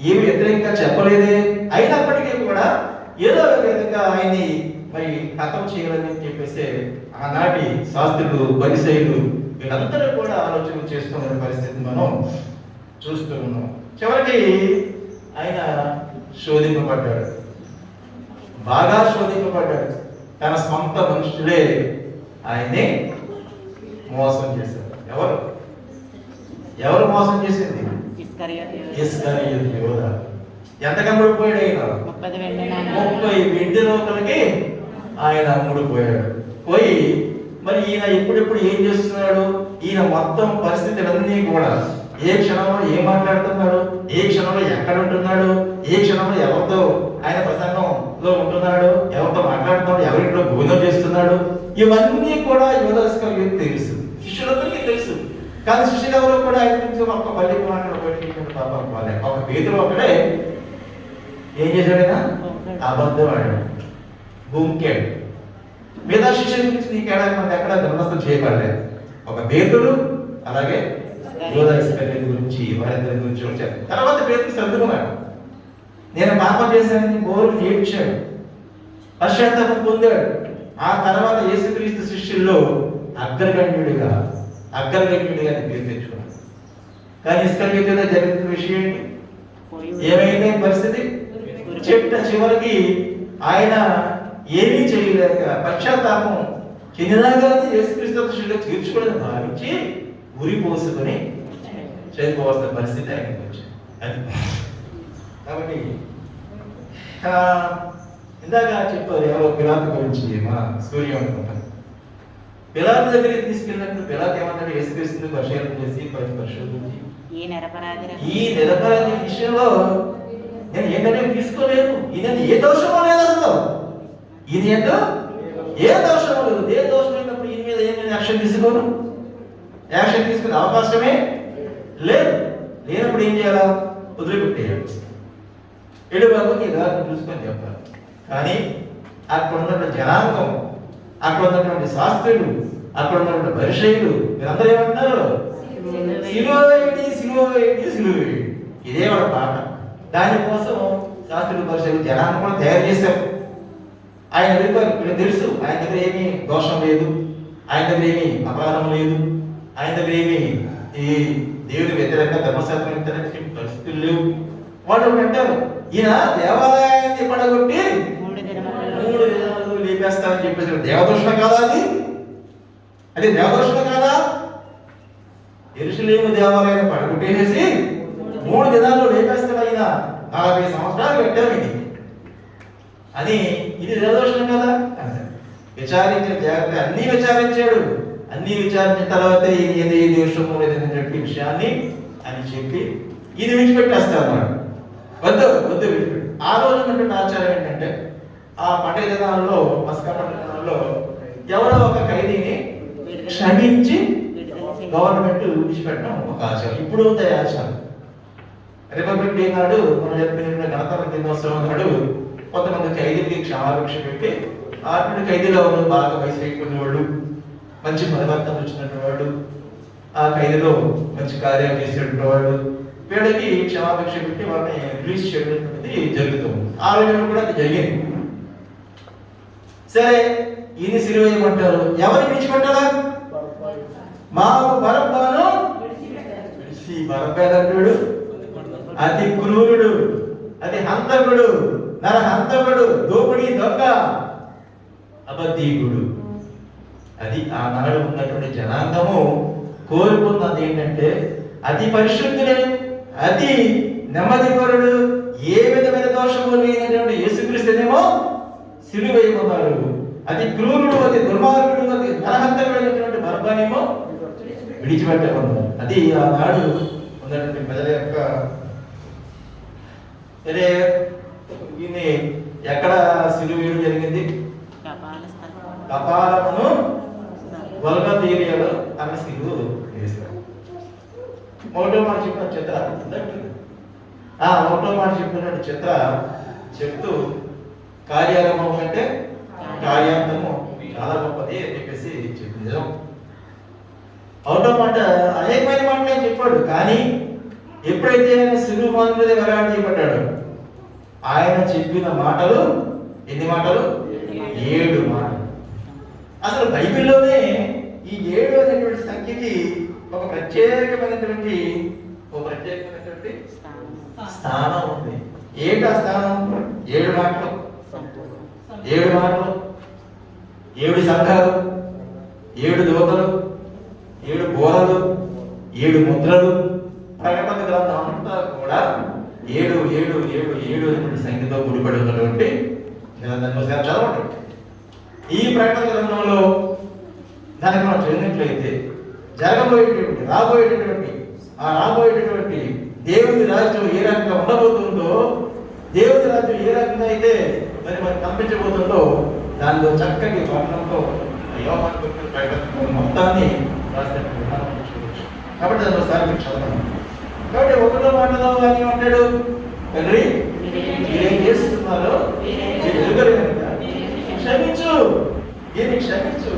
ఏమి వ్యతిరేకంగా చెప్పలేదే. అయినప్పటికీ కూడా ఏదో ఒక విధంగా ఆయన్ని మరి హతం చేయాలని చెప్పేసి ఆనాటి శాస్త్రులు పరిసయ్యులు వీళ్ళందరూ కూడా ఆలోచన చేస్తున్న పరిస్థితి మనం చూస్తూ ఉన్నాం. చివరికి ఆయన శోధింపబడ్డాడు, బాగా శోధింపబడ్డాడు. తన సొంత మనుషులే ఆయన్ని మోసం చేశారు. ఎవరు మోసం చేసింది? ఇస్కరియోతు యోధ. ఎంత కమ్ముడిపోయాడు ఆయన? 30 వెండి రూపాయలకి ఆయన అమ్ముడుపోయాడు. పోయి మరి ఈయన ఇప్పుడిప్పుడు ఏం చేస్తున్నాడు? ఈయన మొత్తం పరిస్థితులన్నీ కూడా ఏ క్షణంలో ఏం మాట్లాడుతున్నాడు, ఏ క్షణంలో ఎక్కడ ఉంటున్నాడు, ఏ క్షణంలో ఎవరితో ఆయన ప్రసంగంలో ఉంటున్నాడు, ఎవరితో మాట్లాడుతున్నాడు, ఎవరింట్లో భోజనం చేస్తున్నాడు, ఇవన్నీ కూడా యోధస్కర్యోతు తెలుసు, శిష్యులందరికీ తెలుసు. కానీ శిష్యులు ఎవరు కూడా ఆయన గురించి ఒక్క పల్లి మాట్లాడబట్టి పాపం వాళ్ళే. ఒక పేతురు ఒకడే ఏం చేశాడైనా అబద్ధం ఆడాడు, భూమికాడు. మిగతా శిష్యుల గురించి నీకేడా మనకి ఎక్కడ ధర్మస్థం చేయబడలేదు. ఒక పేతురు అలాగే యోధ ఇస్కరియోతు గురించి వారిద్దరి గురించి వచ్చారు. తర్వాత పేతురు సర్దుకున్నాడు, నేను పాపం చేశానని బోరు ఏడ్చాడు, పశ్చాత్తాపం పొందాడు. ఆ తర్వాత యేసుక్రీస్తు శిష్యుల్లో అగ్రగణ్యుడిగా పేరు తెచ్చుకున్నాడు. కానీ ఇస్కరియోతు జరిగిన విషయం ఏమైంది పరిస్థితి? చివరికి ఆయన ఏమీ చేయలేక పశ్చాత్తాపం చెందినాగా యేసుక్రీస్తు శిష్యులుగా తీర్చుకోవడం భావించి ఉరి పోసుకొని చనిపోవాల్సిన పరిస్థితి ఆయనకు వచ్చింది. కాబట్టి ఇందాక చెప్పారు ఎవరో పిలాతు గురించి, మా సూర్యం అనుకుంటాను. పిలాతు దగ్గరికి తీసుకెళ్ళినప్పుడు పిలాతు ఏమన్నాడు? యేసుక్రీస్తుని పరిశీలన చేసి పరిశోధించి ఈ నిరపరాధి విషయంలో నేను ఏ నిర్ణయం తీసుకోలేదు, ఈయన ఏ దోషమో లేదు, అసలు ఈయన ఏంటో ఏ దోషమో లేదు. ఏ దోషం అయినప్పుడు ఈయన మీద ఏమైనా యాక్షన్ తీసుకునే అవకాశమే లేదు. లేనప్పుడు ఏం చేయాలా? వదిలిపెట్టేయాలి, ఎడు బాబు నీ దారిని చూసుకొని చెప్పాలి. కానీ అక్కడ ఉన్నటువంటి జనాంగం, అక్కడ ఉన్నటువంటి శాస్త్రులు, అక్కడ ఉన్నటువంటి పరిచయులు వీరందరూ ఏమంటున్నారు? సిలువేయండి. ఇదే వాళ్ళ పాట. దానికోసం శాస్త్రులు పరిచయులు జనాన్ని కూడా తయారు చేశారు. ఆయన వీళ్ళకి తెలుసు ఆయన దగ్గర ఏమీ దోషం లేదు, ఆయన దగ్గర ఏమీ అపరాధం లేదు, ఆయన దగ్గర ఏమీ ఈ దేవుడి వ్యతిరేక ధర్మశాస్త్రం వ్యతిరేక పరిస్థితులు లేవు. వాళ్ళు అంటారు ఈయన దేవాలయాన్ని పడగొట్టి 3 దినాలు లేపేస్తామని చెప్పేసి. దేవదోషణ కాదా అది దేవదోషణ కాదా? యెరూషలేము దేవాలయాన్ని పడగొట్టేసి 3 దినాల్లో లేపేస్తాడు ఆయన. 40 సంవత్సరాలు పెట్టాం ఇది అని. ఇది దేవదోషణ కదా? విచారించిన జాగ్రత్త అన్ని విచారించాడు. అన్ని విచారించిన తర్వాత ఇది దోషము లేదనేటువంటి విషయాన్ని అని చెప్పి ఇది విడిచిపెట్టేస్తా అన్నాడు. వద్దు విడిచిపెట్టు. ఆ రోజు ఉన్నటువంటి ఆచారం ఏంటంటే ఆ పండుగ దినాల్లో, పస్కా పండుగ దినాల్లో ఎవరో ఒక ఖైదీని క్షమించి గవర్నమెంట్ విడిచిపెట్టడం ఒక ఆచారం. ఇప్పుడు ఉంది ఆచారం. రిపబ్లిక్ డే నాడు మనం చెప్పిన గణతంత్ర దినోత్సవం నాడు కొంతమంది ఖైదీలకి క్షమాభిక్ష పెట్టి అటువంటి ఖైదీలో బాగా వయసు అయిపోయిన వాళ్ళు, మంచి పరివర్తన వచ్చినటువంటి వాళ్ళు, ఆ ఖైదీలో మంచి కార్యాలు చేసేటువంటి వాళ్ళు, వీళ్ళకి క్షమాభిక్ష పెట్టి వాళ్ళని రిలీజ్ చేయడం అనేది జరుగుతుంది. ఆ రోజుల్లో కూడా అది జరిగింది. సరే, ఇది సిలువ ఏమంటారు? ఎవరిని విడిచిపెట్టాలా? మాకు బరబ్బను విడిచి. బరబ్బేదంటుడు అతి క్రూరుడు, అది హంతకుడు, నరహంతకుడు, దోపిడీ దొంగ, అబద్ధీకుడు. అది ఆనాడు ఉన్నటువంటి జనాంగము కోరుకున్నది ఏంటంటే అతి పరిశుద్ధుడే, అతి నెమ్మదిపరుడు, ఏ విధమైన దోషము లేనటువంటి యేసుక్రీస్తునేమో సిలువ వేయమన్నారు. అతి క్రూరుడు, అతి దుర్మార్గుడు, అతి నరహంతకుడైనటువంటి బరబ్బనేమో విడిచిపెట్టమన్నారు. అది ఆనాడు ఉన్నటువంటి ప్రజల యొక్క. సరే, దీన్ని ఎక్కడ సిలువ వేయడం జరిగింది? కపాలమును గొల్గొతా ఏరియాలో అక్కడ సిలువ వేస్తారు. ఒకటో మాట చెప్పిన చిత్ర ఒకటో మాట చెప్పినటువంటి చిత్ర చెప్తూ కార్యారంభం కంటే కార్యాంతము చాలా గొప్పది అని చెప్పేసి చెప్పింది. ఒకటో మాట అనేకమైన మాటలే చెప్పాడు, కానీ ఎప్పుడైతే ఆయన సిలువ మీద వేలాడదీయబడ్డాడు, ఆయన చెప్పిన మాటలు ఎన్ని మాటలు? 7 మాటలు. అసలు బైబిల్లోనే ఈ 7 అనేటువంటి సంఖ్యకి ఒక ప్రత్యేకమైనటువంటి స్థానం ఉంది. ఏంటి ఆ స్థానం? 7 మాటలు, 7 మాటలు, 7 సంఘాలు, 7 దూతలు, 7 బోరలు, 7 ముద్రలు. ప్రకటన గ్రంథం అంతా కూడా 7 7 7 7 అనేటువంటి సంఖ్యతో ముడిపడి ఉన్నటువంటి గ్రంథాన్ని చదవండి. ఈ ప్రకటన గ్రంథంలో దానికి మనం చదివినట్లయితే రాబోయేటటువంటి దేవుని రాజ్యం ఏ రకంగా ఉండబోతుందో, దేవుని రాజ్యం ఏ రకంగా అయితే మరి మనకు కనిపించబోతుందో దానిలో చక్కటి వర్ణంతో యోహాను ప్రకటన మొత్తాన్ని రాసినట్టు చూడవచ్చు. కాబట్టి దాని ఒకసారి మీరు చదవండి. కాబట్టి ఒకటో మాటలో అని అంటాడు, తండ్రి మీరేం చేస్తున్నారో క్షమించు, దీన్ని క్షమించు.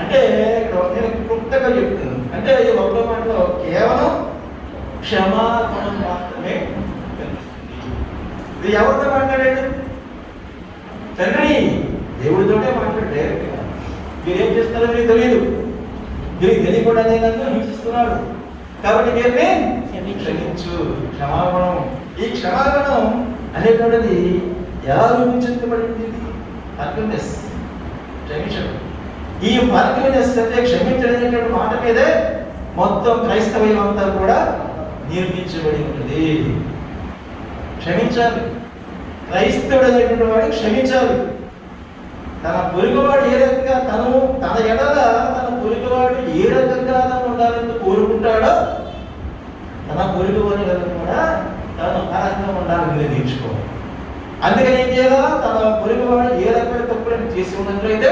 అంటే ఇక్కడ నేను క్లుప్తంగా చెప్తున్నాను. అంటే ఈ ఒకటో మాటలో కేవలం క్షమాపణ మాత్రమే. ఇది ఎవరితో మాట్లాడాడు? తండ్రి దేవుడితోనే మాట్లాడు డైరెక్ట్గా. మీరేం చేస్తారో మీకు తెలియదు, మీకు తెలియకుండానే నన్ను హింసిస్తున్నాడు, కాబట్టి మీరే క్షమించు. క్షమాపణం. ఈ క్షమాపణం అనేటువంటిది ఎలా రూపించబడింది? ఫర్గివ్నెస్, క్షమించడం. ఈ ఫర్గివ్నెస్ అంటే క్షమించడం అనేటువంటి మాట మీదే మొత్తం క్రైస్తవ్యం అంతా కూడా నిర్మించబడి ఉంటుంది. క్షమించాలి. క్రైస్తవుడు అనేటువంటి వాడు క్షమించాలి. తన పొరుగువాడు ఏ రకంగా తన ఎడల తన పొరుగువాడు ఏ రకంగా ఉండాలని కోరుకుంటాడో తన పొరుగువాడి కూడా తను ఆ రకంగా ఉండాలని నేర్చుకోవాలి. అందుకని ఏం చేయాలా? తన పొరుగువాడు ఏ రకమైన తప్పులను చేసి ఉన్నట్లయితే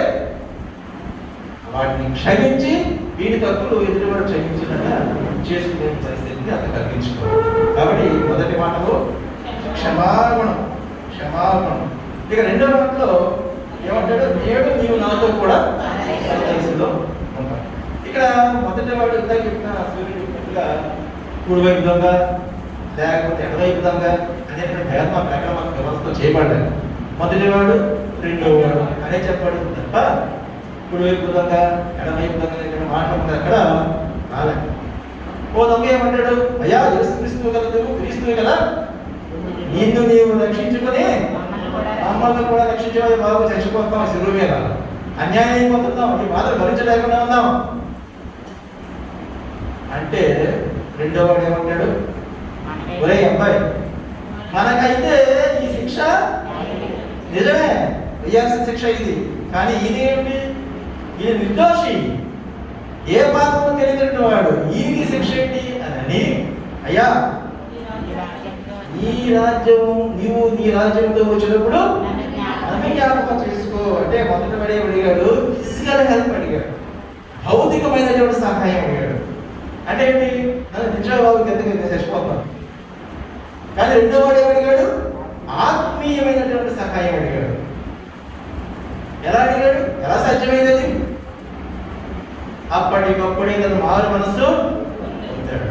వాటిని క్షమించి వీటి తప్పులు ఎదుటివాడు క్షమించినట్టు చేసుకునే పరిస్థితిని అతను కలిగించుకోవాలి. కాబట్టి మొదటి మాటలో క్షమాపణం. ఇక రెండో మాటలో ఏమంటాడు? నేడు నీవు నాతో కూడా పరదేశంలో ఉంటావు. ఇక్కడ మొదటి వాడు ఇందాక చెప్పిన సూర్యుడు చెప్పినట్టుగా కుడివైపు దొంగ లేకపోతే ఎడవైపు దొంగ అనేటువంటి భేదం ప్రకారం మనకు వ్యవస్థతో చేయబడ్డాడు. మొదటి వాడు రెండో వాడు అనే చెప్పాడు తప్ప కుడివైపు దొంగ ఎడవైపు దొంగ అనేటువంటి మాట అక్కడ రాలేదు. ఓ దొంగ ఏమంటాడు? అయ్యా యేసుక్రీస్తు కదా, క్రీస్తువే కదా, నిన్ను నీవు రక్షించుకొని మమ్మల్ని కూడా రక్షించే బాబు, చచ్చిపోతాం సిలువ మీద, అన్యాయం అయిపోతున్నాం, ఈ బాధలు భరించలేకుండా ఉన్నాం అంటే రెండో వాడు ఏమంటాడు? ఒరే అబ్బాయి, మనకైతే ఈ శిక్ష నిజమే, వేయాల్సిన శిక్ష ఇది, కానీ ఇదేంటి? ఇది నిర్దోషి, ఏ పాపము తెలియనట్టు వాడు, ఈ శిక్ష ఏంటి అని. అయ్యా నీవు నీ రాజ్యంతో వచ్చినప్పుడు నన్ను జ్ఞాపకం చేసుకో అంటే మొదటి పడే అడిగాడు, ఫిజికల్ హెల్ప్ అడిగాడు, భౌతికమైనటువంటి సహాయం అడిగాడు. అంటే ఏంటి? నన్ను నిజబాబుకి ఎందుకు చచ్చిపోతాను. కానీ రెండో వాడు ఏమడిగాడు? ఆత్మీయమైనటువంటి సహాయం అడిగాడు. ఎలా అడిగాడు? ఎలా సాధ్యమైనది? అప్పటికప్పుడే తను మారు మనస్సు పొందాడు.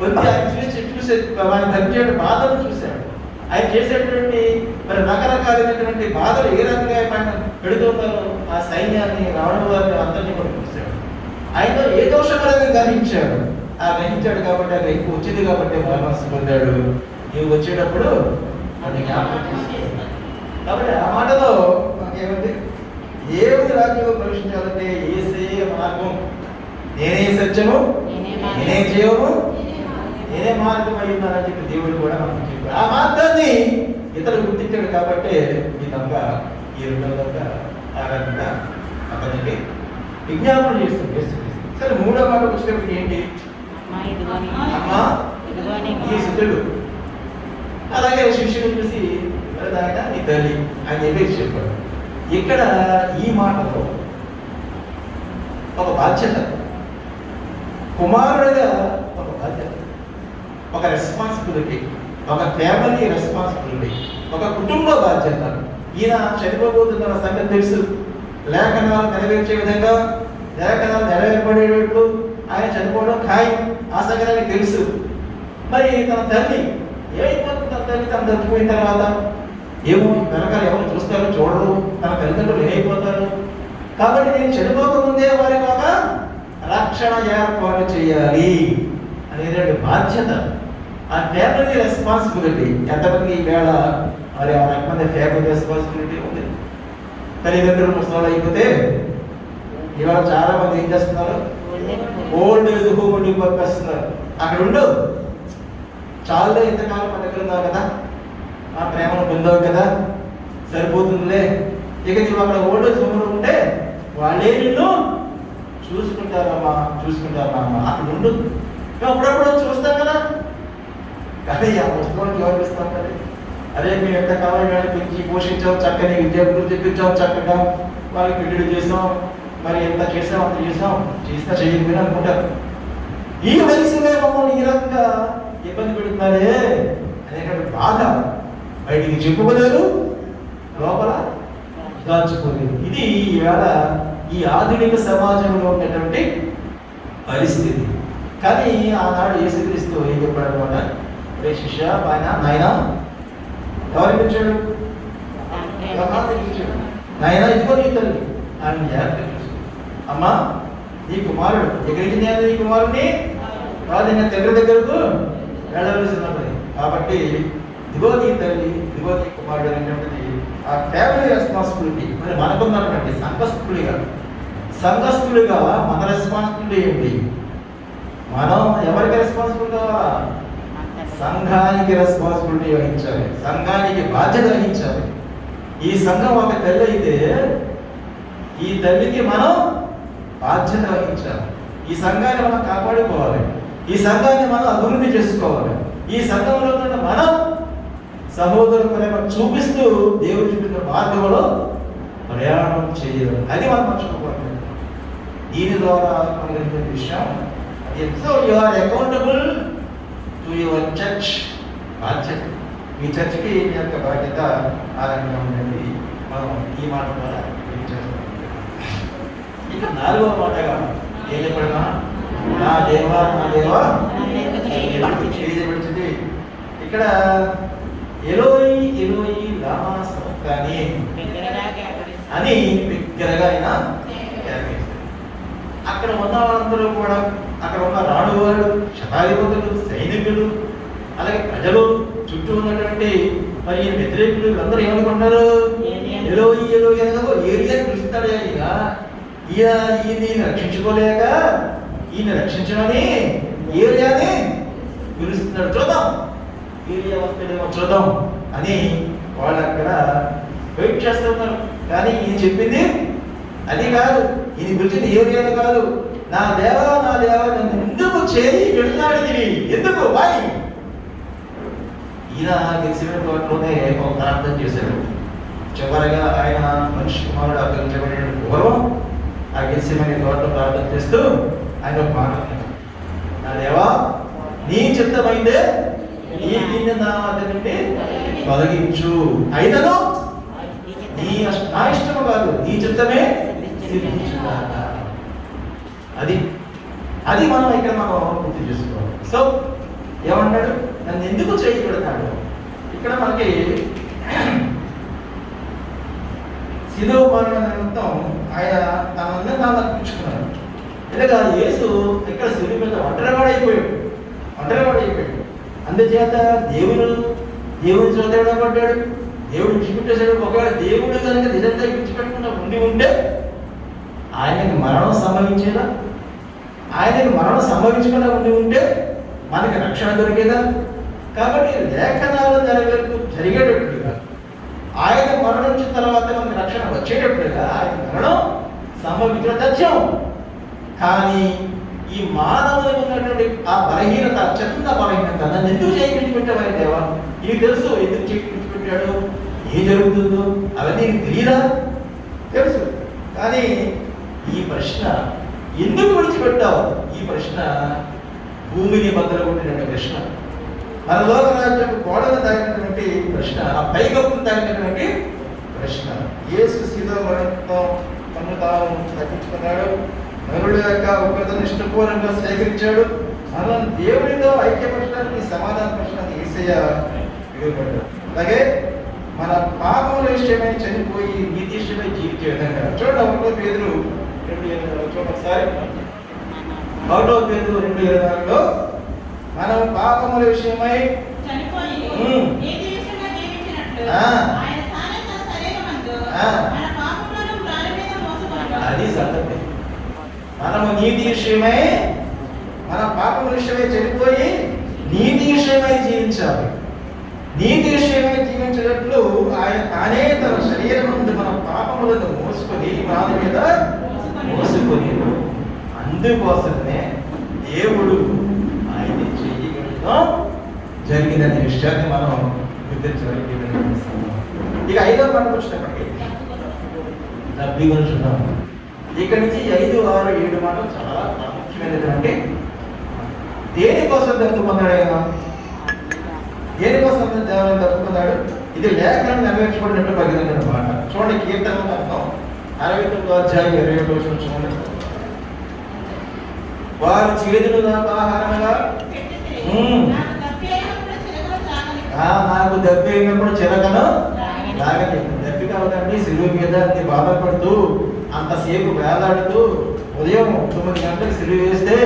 వచ్చి ఆయన చూసే ఆయన ధరించే బాధలు చూశాడు. ఆయన చేసేటువంటి మరి రకరకాలైనటువంటి బాధలు ఏ రకంగా ఆయన పెడుతున్నారో ఆ సైన్యాన్ని, రావణ వారిని అందరినీ కూడా చూశాడు. ఆయనలో ఏ దోషం అనేది గ్రహించాడు. ఆ గ్రహించాడు కాబట్టి ఆ గ్రహింపు వచ్చింది కాబట్టి మనసు పొందాడు. నీవు వచ్చేటప్పుడు అది జ్ఞాపకం తీసుకుంటున్నాడు. కాబట్టి ఆ మాటలో మాకేమంటే దేవుని రాజ్యంలో ప్రవేశించాలంటే ఏసే మార్గం, నేనే సత్యము, నేనే జీవము, నేనే మార్గం అయి ఉన్నానని చెప్పి దేవుడు కూడా మనకు చెప్పాడు. ఆ మార్గాన్ని ఇతరులు గుర్తించాడు కాబట్టి ఈ దొంగ ఈ రెండో దొంగ ఆ రకంగా అతనికి విజ్ఞాపన చేస్తుంది. సరే మూడో మాట వచ్చినప్పుడు ఏంటి? అమ్మా ఈ శిష్యుడు అలాగే శిష్యుడు చూసి దానిగా నీ తల్లి అని చెప్పేసి చెప్పాడు. ఇక్కడ ఈ మాటలో ఒక బాధ్యత, కుమారుడిగా ఒక బాధ్యత, ఒక రెస్పాన్సిబిలిటీ, ఒక ఫ్యామిలీ రెస్పాన్సిబిలిటీ, ఒక కుటుంబ బాధ్యత. ఈయన చనిపోబోతున్న సంగతి తెలుసు. లేఖనాలు నెరవేర్చే విధంగా, లేఖనాలు నెరవేర్పడేటట్లు ఆయన చనిపోవడం ఖాయం. ఆ సంగతి తెలుసు. మరి తన తల్లి ఏమైపోతుంది? తన తల్లి తను చచ్చిపోయిన తర్వాత ఏమో వెనకాల ఎవరు చూస్తారో చూడరు, తన తల్లిదండ్రులు ఏమైపోతారు. కాబట్టి నేను చనిపోకముందే వారికి ఒక రక్షణ ఏర్పాటు చేయాలి అనేటువంటి బాధ్యత, ఆ ఫ్యామిలీ రెస్పాన్సిబిలిటీ. ఎంతమంది ఈవేళ మరి ఆ రకమైన ఫ్యామిలీ రెస్పాన్సిబిలిటీ ఉంది? తల్లిదండ్రులు ముసలాలు అయిపోతే ఇవాళ చాలా మంది ఏం చేస్తున్నారు? ఓల్డ్ ఏజ్ హోమ్ పంపిస్తున్నారు. అక్కడ ఉండు, చాలా ఇంతకాలం మన దగ్గర ఉన్నావు కదా, ఆ ప్రేమను పొందావు కదా, సరిపోతుందిలే, ఇక నువ్వు అక్కడ ఓల్డ్ ఏజ్ హోమ్లో ఉంటే వాళ్ళే నిన్ను చూసుకుంటారమ్మా, చూసుకుంటారమ్మా, అక్కడ ఉండు. మేము అప్పుడప్పుడు చూస్తాం కదా. కానీ ఆ పుస్తకానికి ఎవరు ఇస్తాం కదా? అదే మేము ఎంతకాలం పెంచి పోషించాం, చక్కని విద్యార్థులు చెప్పించాం, చక్కగా వాళ్ళకి పెళ్లి చేసాం, మరి ఎంత చేసాం అంత చేసాం, చేస్తా చేయకపోయినా అనుకుంటారు. ఈ వయసులో మమ్మల్ని ఈ రకంగా ఇబ్బంది పెడుతున్నారే అనేటువంటి బాధ బయటికి చెప్పుకోలేరు, లోపల దాచుకోలేరు. ఇది ఈవేళ ఈ ఆధునిక సమాజంలో ఉన్నటువంటి పరిస్థితి. కానీ ఆనాడు యేసుక్రీస్తు ఏం చెప్పాడు అనమాట? రే శిష్య, నాయన ఎవరికి ఇచ్చాడు? నాయన ఇదిగో నీ తల్లి అని జాగ్రత్త చూసుకో. అమ్మా నీ కుమారుడు ఎక్కడికి, నేను నీ కుమారుడిని కాదు, నేను తండ్రి దగ్గరకు వెళ్ళవలసినది. కాబట్టి ఇదిగో నీ తల్లి, ఇదిగో నీ కుమారుడు అనేటువంటిది ఆ ఫ్యామిలీ రెస్పాన్సిబిలిటీ. మరి మనకున్నటువంటి సంఘస్థుడిగా మన రెస్పాన్సిబిలిటీ ఏంటి? మనం ఎవరికి రెస్పాన్సిబుల్ కావాలా? సంఘానికి రెస్పాన్సిబిలిటీ వహించాలి, సంఘానికి బాధ్యత వహించాలి. ఈ సంఘం ఒక తల్లి అయితే ఈ తల్లికి మనం బాధ్యత వహించాలి. ఈ సంఘాన్ని మనం కాపాడుకోవాలి, ఈ సంఘాన్ని మనం అభివృద్ధి చేసుకోవాలి, ఈ సంఘంలో మనం సహోదరు ప్రేమ చూపిస్తూ దేవుడు చూపిన మార్గంలో ప్రయాణం చేయాలి. అది మనం మర్చిపోకూడదు. దీని ద్వారా మనకి విషయం so you are accountable to your church. బాధ్యత మీ చర్చ్కి మీ యొక్క బాధ్యత ఆ రకంగా ఉండండి. మనం ఈ మాట ద్వారా చేస్తాం. ఇక నాలుగవ మాటగా ఏం చెప్పడమా? నా దేవా, నా దేవా చేయబడుతుంది. ఇక్కడ ఎలోయి ఎలోయి లామా సబక్తాని అని బిగ్గరగా ఆయన అక్కడ ఉన్న వాళ్ళందరూ కూడా, అక్కడ ఉన్న రాణువాళ్ళు, శతాధిపతులు, సైనికులు, అలాగే ప్రజలు, చుట్టూ ఉన్నటువంటి మరి వ్యతిరేకులు అందరూ ఏమనుకుంటారు? ఎలోయి ఎలోయి అనగా ఏరియా పిలుస్తాడు. ఈయన రక్షించుకోలేక ఈయన రక్షించమని ఏరియాని పిలుస్తున్నాడు. చూద్దాం, ఏరియా వస్తాడేమో చూద్దాం అని వాళ్ళు అక్కడ వెయిట్ చేస్తున్నారు. కానీ ఈయన చెప్పింది అది కాదు, ఈయన పిలిచింది ఏరియాని కాదు. నా దేవా, నా దేవా, నన్ను ఎందుకు చేరి వెళ్ళాడిది? ఎందుకు? వాయి ఈయన గెలిచిన తోటలోనే ఒక ప్రార్థన చేశాడు. చివరిగా ఆయన మనిషి కుమారుడు అప్పగించబడిన పూర్వం ఆ గెలిచిన తోటలో ప్రార్థన చేస్తూ ఆయన ఒక మాట, నా దేవా, నీ చిత్తమైతే ఈ గిన్నె నా వద్ద నుండి తొలగించు, అయినను నా ఇష్టము కాదు, నీ చిత్తమే అది అది మనం ఇక్కడ మనం గుర్తు చేసుకోవాలి. సో ఏమన్నాడు? నన్ను ఎందుకు చేయబడతాడు? ఇక్కడ మనకి శిలువ మరణ నిమిత్తం ఆయన తనని తాను అర్పించుకున్నాడు. ఇలాగా యేసు ఇక్కడ శిలువ మీద ఒంటరివాడైపోయాడు. అందుచేత దేవుని చోదపడ్డాడు, దేవుడు విడిచిపెట్టేశాడు. ఒకవేళ దేవుడు కనుక నిజంగా విడిచిపెట్టకుండా ఉంటే ఆయనకి మరణం సంభవించేదా? ఆయనకి మరణం సంభవించకుండా ఉంటే మనకి రక్షణ దొరికేదా? కాబట్టి లేఖనాలు జరిగేటట్టుగా ఆయన మరణించిన తర్వాత మనకి రక్షణ వచ్చేటట్టుగా ఆయన మరణం సంభవించడం తథ్యం. కానీ ఈ మానవులకు ఉన్నటువంటి ఆ బలహీనత, చిన్న బలహీనత, నన్ను ఎందుకు చేయించుకుంటావా దేవా? నీకు తెలుసు ఎందుకు చేయించుకుంటాడు, ఏం జరుగుతుందో అవన్నీ నీకు తెలియదా? తెలుసు. కానీ ఈ ప్రశ్న ఎందుకు విడిచిపెట్టావు? ఈ ప్రశ్న భూమిని బద్దలు కొట్టినటువంటి ప్రశ్న, మన లోకరాజ్యం గోడను తాగినటువంటి ప్రశ్న, ఆ పైకప్పును తాగినటువంటి ప్రశ్న. యేసు శిలువ మరణంతో తను తాను తగ్గించుకున్నాడు. నరుడు యొక్క ఉపరితను ఇష్టపూర్వకంగా స్వీకరించాడు. మనం దేవుడితో ఐక్యపరచడానికి, సమాధానపరచడానికి యేసయ్య ఎదురుపడ్డాడు. అలాగే మన పాపముల విషయమై చనిపోయి నీతి విషయమై జీవించే విధంగా చూడండి. 1 పేతురు 2:24 చూడండి ఒకసారి. 1 పేతురు 2:24 మనం పాపముల విషయమై అది సంగతి. మనము నీతి విషయమై, మన పాపముల విషయమై చనిపోయి నీతి విషయమై జీవించాలి. నీతి విషయమై జీవించేటట్లు ఆయన తానే తన శరీరం ముందు మన పాపములను మోసుకొని బాధ మీద మోసుకొని, అందుకోసమే దేవుడు ఆయన చేయగలడం జరిగిందనే విషయాన్ని మనం గుర్తించాలి. ఇక 5వ పాఠం వచ్చినప్పటికీ డబ్బి గురించి ఉన్నాం. ఇక్కడి నుంచి 5, 6, 7 మాటలు చాలా ప్రాముఖ్యమైనటువంటి. దేనికోసం దక్కుకున్నాడు ఆయన? దేనికోసం దేవుని దక్కుకున్నాడు? ఇది లేఖనం నెరవేర్చబడినట్టు పరిగణించిన మాట. చూడండి, కీర్తనలో అర్థం 69:27 చూడండి. వారు చేతులు నాకు ఆహారంగా, నాకు దప్పి అయినప్పుడు చిలకను లాగని. దప్పి కావదండి, సిలువ మీద అన్ని బాధపడుతూ అంతసేపు వేలాడుతూ ఉదయం 9 గంటలకు సిలువ వేస్తే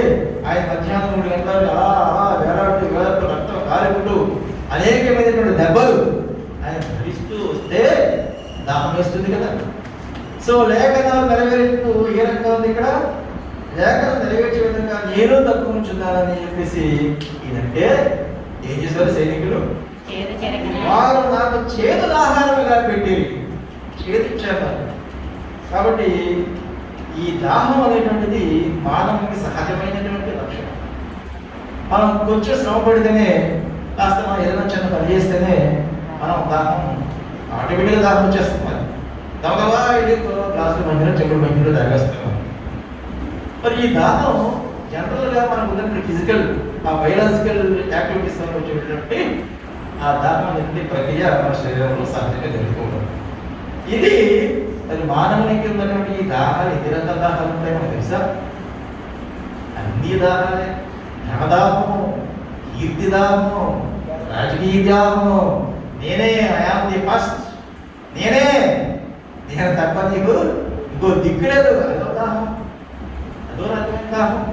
ఆయన మధ్యాహ్నం 3 గంటలు అలా వేలాడుతూ రక్తం కారుకుంటూ అనేకమైనటువంటి దెబ్బలు ఆయన భరిస్తూ వస్తే దాహం వేస్తుంది కదా. సో లేఖనాలు నెరవేరుతూ ఏ రకంగా ఉంది ఇక్కడ? లేఖనం నెరవేర్చే విధంగా నేను తక్కువ ఉంచున్నానని చెప్పేసి ఇదంటే ఏం చేశారు సైనికులు? వారు నాకు చేదు ఆహారంగా పెట్టి చేదిచ్చారు. కాబట్టి ఈ దాహం అనేటువంటిది మానవునికి సహజమైనటువంటి లక్షణం. మనం కొంచెం శ్రమ పడితేనే, కాస్త మనం ఏదైనా చిన్న పని చేస్తేనే మనం దాహం ఆటోమేటిక్గా దాహం వచ్చేస్తుంది. దమదమా ఇది గ్లాసుల మధ్యలో చెప్పుల మధ్యలో తాగేస్తున్నాం. మరి ఈ దాహం జనరల్గా మనకు ఉన్నటువంటి ఫిజికల్, ఆ బయలాజికల్ యాక్టివిటీస్ వల్ల వచ్చేటువంటి ఆ దాహం అనేది ప్రక్రియ మన శరీరంలో సహజంగా జరుగుతుంది. ఇది మరి మానవునికి ఉన్నటువంటి ఈ దాహాలు ఎన్ని రకాల దాహాలు ఉంటాయో మనకు తెలుసా? అన్ని దాహాలే. ధనదాహము, కీర్తి దాహము, రాజకీయ దాహము, నేనే ఐఆమ్ ది ఫస్ట్, నేను తప్ప నీకు ఇంకో దిక్కులేదు, అదో దాహం, అదో రకమైన దాహం.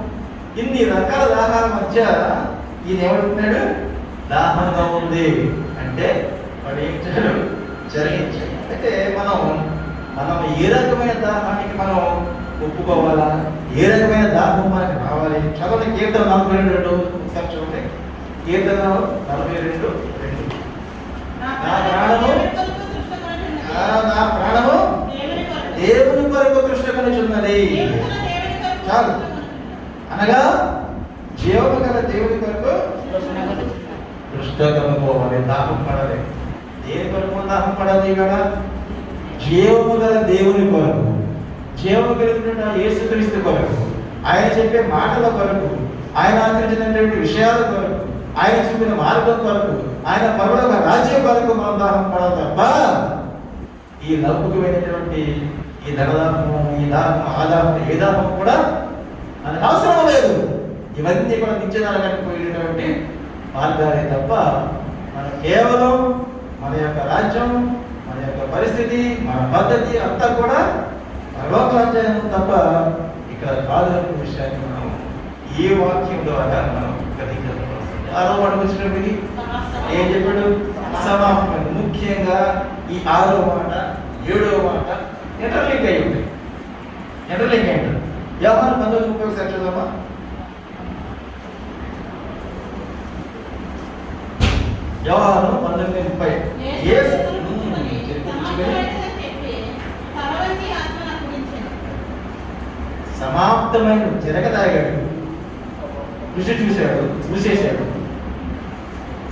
ఇన్ని రకాల దాహాల మధ్య ఈయన ఏమంటున్నాడు? దాహంగా ఉంది అంటే వాడు ఏం చేయాలి? జరిగించాలి. అయితే మనం ఏ రకమైన దాహానికి మనం ఒప్పుకోవాలా? ఏ రకమైన దాహం మనకి రావాలి? చదవండి కీర్తన 42 ఒకసారి చూడండి. కీర్తన 42:2 నా ప్రాణము దేవుని కొరకు కృష్ణకనుచున్నది. చాలు. అనగా జీవము గల దేవుని కొరకు కృష్ణకనుకోవాలి. దాహం పడాలి. దేని కొరకు దాహం పడాలి? కదా జీవము గల దేవుని కొరకు, జీవము కలిగిన యేసుక్రీస్తు కొరకు, ఆయన చెప్పే మాటల కొరకు, ఆయన ఆచరించినటువంటి విషయాల కొరకు, ఆయన చూపిన మార్గం కొరకు, ఆయన పరలోక రాజ్యం కొరకు మనం దాహం పడాలి తప్ప ఈ లౌకికమైనటువంటి ఈ ధనదాహము, ఈ దాహం, ఆ దాహం, ఏ దాహం కూడా మనకు అవసరం లేదు. ఇవన్నీ కూడా నిత్యదానికి పోయేటటువంటి మార్గాలే తప్ప మనం కేవలం మన యొక్క రాజ్యం, మన యొక్క పరిస్థితి, మన పద్ధతి అంతా కూడా పరలోక రాజ్యం తప్ప ఇక్కడ కాదు అనే విషయాన్ని మనం ఈ వాక్యం ద్వారా మనం గ్రహించవలసింది. 6వ మాట వచ్చినప్పటికీ ఏం చెప్పాడు? సమాప్తం. ముఖ్యంగా ఈ 6వ మాట 7వ మాట ఇంటర్లింక్ అయి ఉంటాయి. ఇంటర్లింక్ అయి ఉంటుంది. యోహాను 19:30 చూద్దామా? యోహాను 19:30. సమాప్తమైన జరగదాగాడు, రుచి చూశాడు, చూసేశాడు,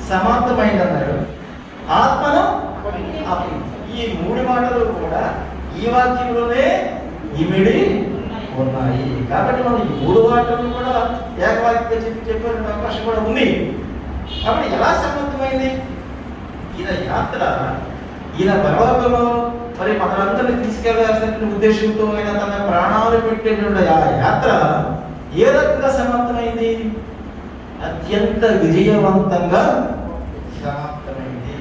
సమాప్తమైంది అన్నాడు, ఆత్మను ఈ 3 మాటలు కూడా ఈ వాక్యంలోనే ఇమిడి ఉన్నాయి. కాబట్టి మనం ఈ 3 మాటలు కూడా ఏకవాక్యంగా చెప్పే అవకాశం కూడా ఉంది. కాబట్టి ఎలా సమాప్తమైంది? ఈయన యాత్ర, ఈయన పరలోకంలో మరి మనందరినీ తీసుకెళ్లాల్సిన ఉద్దేశంతో ఆయన తన ప్రాణాలు పెట్టేటువంటి ఆ యాత్ర ఏ రకంగా సమాప్తమైంది? అత్యంత విజయవంతంగా సమాప్తమైంది.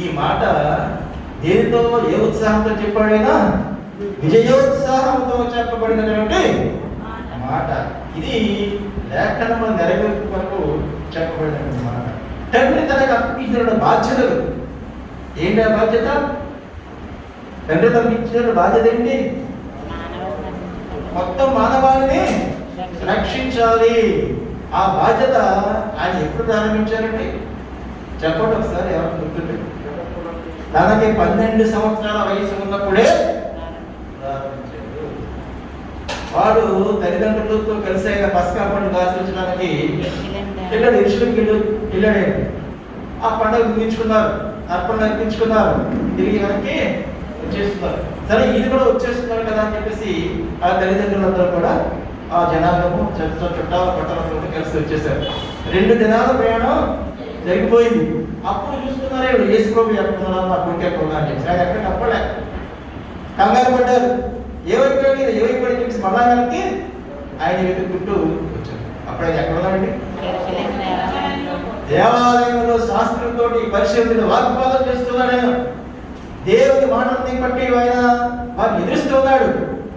ఈ మాట దేనితో, ఏ ఉత్సాహంతో చెప్పాడైనా? విజయోత్సాహంతో చెప్పబడినటువంటి మాట. ఇది లేఖనంలో నెరవేర్పు వరకు చెప్పబడినటువంటి మాట. తండ్రి తనకు అప్పగించిన బాధ్యతలు ఏంటి? ఆ బాధ్యత, తండ్రి తనకు ఇచ్చిన బాధ్యత ఏంటి? మొత్తం మానవాళిని రక్షించాలి. ఆ బాధ్యత ఆయన ఎప్పుడు ప్రారంభించారండి? చెప్పండి ఒకసారి, ఎవరు గుర్తుంటే. తనకి 12 సంవత్సరాల వయసు ఉన్నప్పుడే ప్రారంభించాడు. వాడు తల్లిదండ్రులతో కలిసి ఆయన పస్కా పండుగ ఆచరించడానికి ఇక్కడ ఇరుషులకు వెళ్ళాడు. ఆ పండుగ ముగించుకున్నారు, అర్పణ అర్పించుకున్నారు, తిరిగి వెనక్కి వచ్చేస్తున్నారు. సరే, ఇది కూడా వచ్చేస్తున్నారు కదా అని చెప్పేసి ఆ తల్లిదండ్రులందరూ కూడా ఆ జనాలను చుట్టాల పట్టణంలో కలిసి వచ్చేసారు. 2 దినాల ప్రయాణం జరిగిపోయింది. అప్పుడు చూస్తున్నారే యేసు ప్రభు ఎక్కడున్నారా, మా కొడుకు ఎక్కడున్నా అని చెప్పి ఆయన ఎక్కడ అప్పుడే కంగారు పడ్డారు. ఏమైపోయి చెప్పేసి మళ్ళా వెనక్కి ఆయన వెతుక్కుంటూ వచ్చారు. అప్పుడు ఆయన ఎక్కడ ఉన్నాడండి? దేవాలయంలో శాస్త్రంతో పరిశీలన వాగ్వాదం చేస్తున్నాడు. ఆయన దేవుని మాటల్ని బట్టి ఆయన వారిని ఎదురుస్తున్నాడు.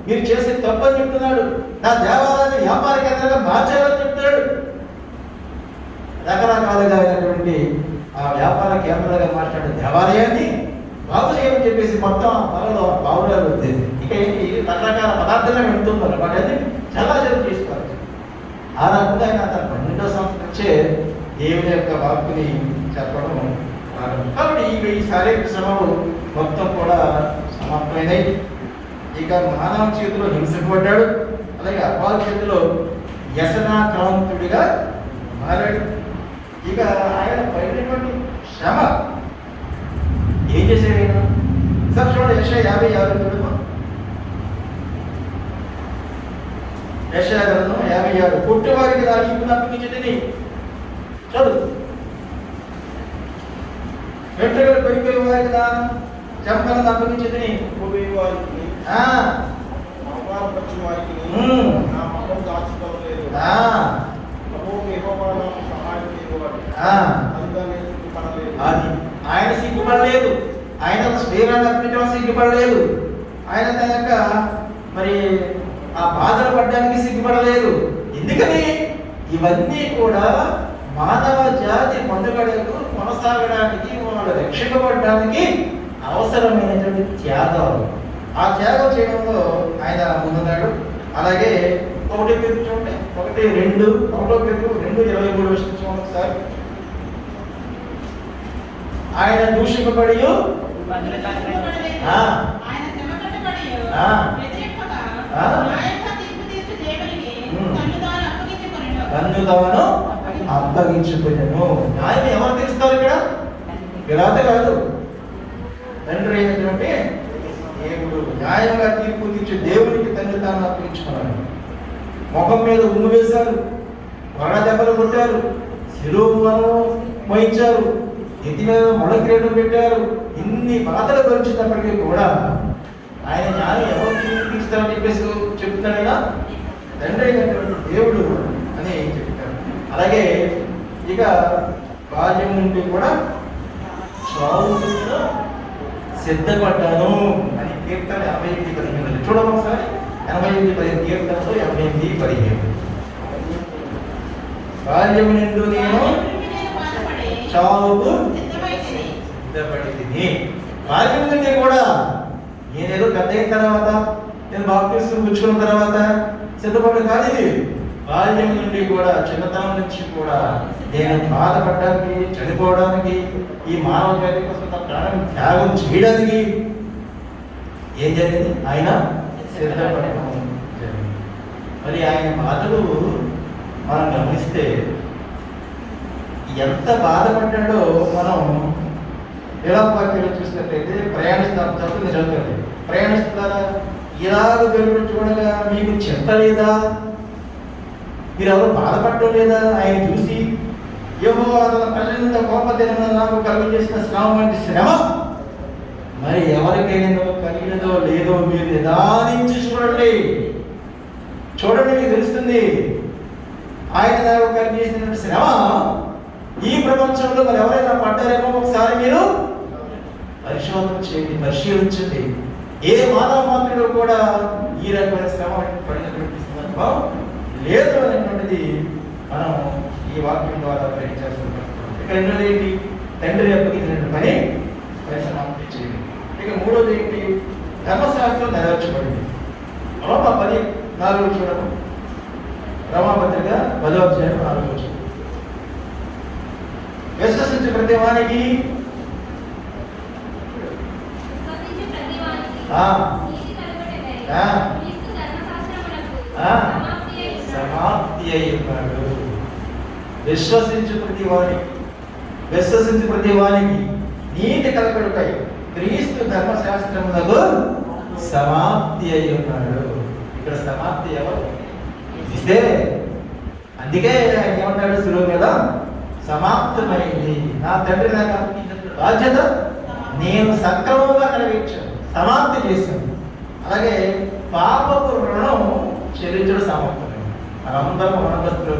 మీరు చేసే తప్పని చెప్తున్నాడు. నా దేవాలయాన్ని వ్యాపార కేంద్రంగా మార్చాలని చెప్తున్నాడు. రకరకాలుగా అయినటువంటి ఆ వ్యాపార కేంద్రాలుగా మాట్లాడే దేవాలయాన్ని బాగు చేయమని చెప్పేసి మొత్తం త్వరలో బాగురాలు వచ్చేది. ఇక ఏంటి, రకరకాల పదార్థాలు వెళ్తున్నారు. వాటి చాలా జరుపు చేసుకోవాలి. ఆ రకంగా ఆయన తన 12వ సంవత్సరం వచ్చే దేవుని యొక్క వాక్కుని చెప్పడం ప్రారంభం. కాబట్టి ఈ శారీరక శ్రమలు మొత్తం కూడా సమాప్తమైనాయి. ఇక మానవ చేతిలో హింసపడ్డాడు, అలాగే అపాల చేతిలో వ్యసనాక్రాంతుడిగా మారాడు. ఇక ఆయన పడినటువంటి శ్రమ ఏం చేశాడు ఆయన? సార్ చూడండి, యెషయా 50:6 చూడమా. యెషయా గ్రంథం 50:6. పుట్టివారికి నా ఈపును అప్పగించితిని. చదువు. వెంట్రుకలు పెరిగిపోయే వారికి నా చెంపలను అప్పగించితిని. వారికి అది ఆయన సిగ్గుపడలేదు. ఆయన శరీరాన్ని అర్పించడం సిగ్గుపడలేదు. ఆయన తన యొక్క మరి ఆ బాధలు పడడానికి సిగ్గుపడలేదు. ఎందుకని? ఇవన్నీ కూడా మానవ జాతి మనుగడకు కొనసాగడానికి, వాళ్ళు రక్షింపబడడానికి అవసరమైనటువంటి త్యాగాలు. ఆ త్యాగం చేయడంలో ఆయన ముందున్నాడు. అలాగే 1 పేరు చూడండి, 1:2, 1 పేరు 2:23 చూడండి ఒకసారి. ఆయన దూషింపబడి తన్ను తాను అప్పగించుకున్నాను. న్యాయం ఎవరు తీరుస్తారు ఇక్కడ? పిలాతు కాదు, తండ్రి అయినటువంటి దేవుడు. న్యాయంగా తీర్పు తీర్చి దేవునికి తన్ను తాను అప్పగించుకున్నాడు. ముఖం మీద ఉమ్ము వేశారు, వరణ దెబ్బలు కొట్టారు, శిలువను మోయించారు, ఎత్తి మీద మొడకిరేటు పెట్టారు. ఇన్ని బాధలు భరించినప్పటికీ కూడా ఆయన న్యాయం ఎవరు తీరుస్తారని చెప్పేసి చెప్తున్నాడు కదా, తండ్రి అయినటువంటి దేవుడు అని చెప్తాడు. అలాగే ఇక బాల్యం నుండి కూడా చావు సిద్ధపడ్డాను అని కీర్తన 88:15 చూడము ఒకసారి. 88:15 కీర్తనలో 88:15 బాల్యం నుండి నేను చావుకు సిద్ధపడింది. బాల్యం నుండి కూడా నేనేదో పెద్ద అయిన తర్వాత, నేను బాప్తిస్మం పుచ్చుకున్న తర్వాత సిద్ధపడ్డ కాదు ఇది. బాల్యం నుండి కూడా, చిన్నతనం నుంచి కూడా నేను బాధపడడానికి, చనిపోవడానికి, ఈ మానవ జాతి కోసం తన ప్రాణం త్యాగం చేయడానికి ఏం జరిగింది? ఆయన సిద్ధపడడం జరిగింది. మరి ఆయన బాధలు మనం గమనిస్తే ఎంత బాధపడ్డాడో మనం ఎలా వాక్యాలు చూసినట్లయితే ప్రయాణిస్తాం. చదువు చదువుతుంది. ప్రయాణిస్తున్నారా? ఇలాగ వెలుగు చూడగా మీకు చింత లేదా? మీరు ఎవరు బాధపడటం లేదా? ఆయన చూసి యెహోవా తన ప్రజలంతా కోపదినమున నాకు కలుగు చేసిన శ్రమ వంటి శ్రమ మరి ఎవరికైనా కలిగినదో లేదో మీరు నిదానించి చూడండి. మీకు తెలుస్తుంది. ఆయన నాకు కలిగి చేసిన శ్రమ ఈ ప్రపంచంలో మరి ఎవరైనా పడ్డారేమో ఒకసారి మీరు పరిశోధన చేయండి, పరిశీలించండి. ఏ మానవ మాత్రుడు కూడా ఈ రకమైన శ్రమ పడినటువంటి సందర్భం లేదు అనేటువంటిది మనం ఈ వాక్యం ద్వారా గ్రహించాల్సింది. ఇక రెండోది ఏంటి? తండ్రి అప్పగించినటువంటి పని పరిసమాప్తి చేయండి. ఇక మూడోది ఏంటి? ధర్మశాస్త్రం నెరవేర్చబడింది. రోమా 10:4 చూడము. రోమాపత్రిక 10:4 విశ్వసించే ప్రతి వానికి సమాప్తి అయి ఉన్నాడు. విశ్వసించు ప్రతి వానికి నీతి కలగడుకై క్రీస్తు ధర్మశాస్త్రములకు సమాప్తి అయి ఉన్నాడు. ఇక్కడ సమాప్తి ఎవరు ఇస్తే, అందుకే ఆయన ఏమంటాడు సులువు మీద, సమాప్తమైంది. నా తండ్రి నాకు బాధ్యత నేను సక్రమంగా నెరవేర్చాను, సమాప్తి చేశాను. అలాగే పాపపు రుణం చెల్లించడం సమాప్తమైంది. మనందరం రుణగ్రస్తులు.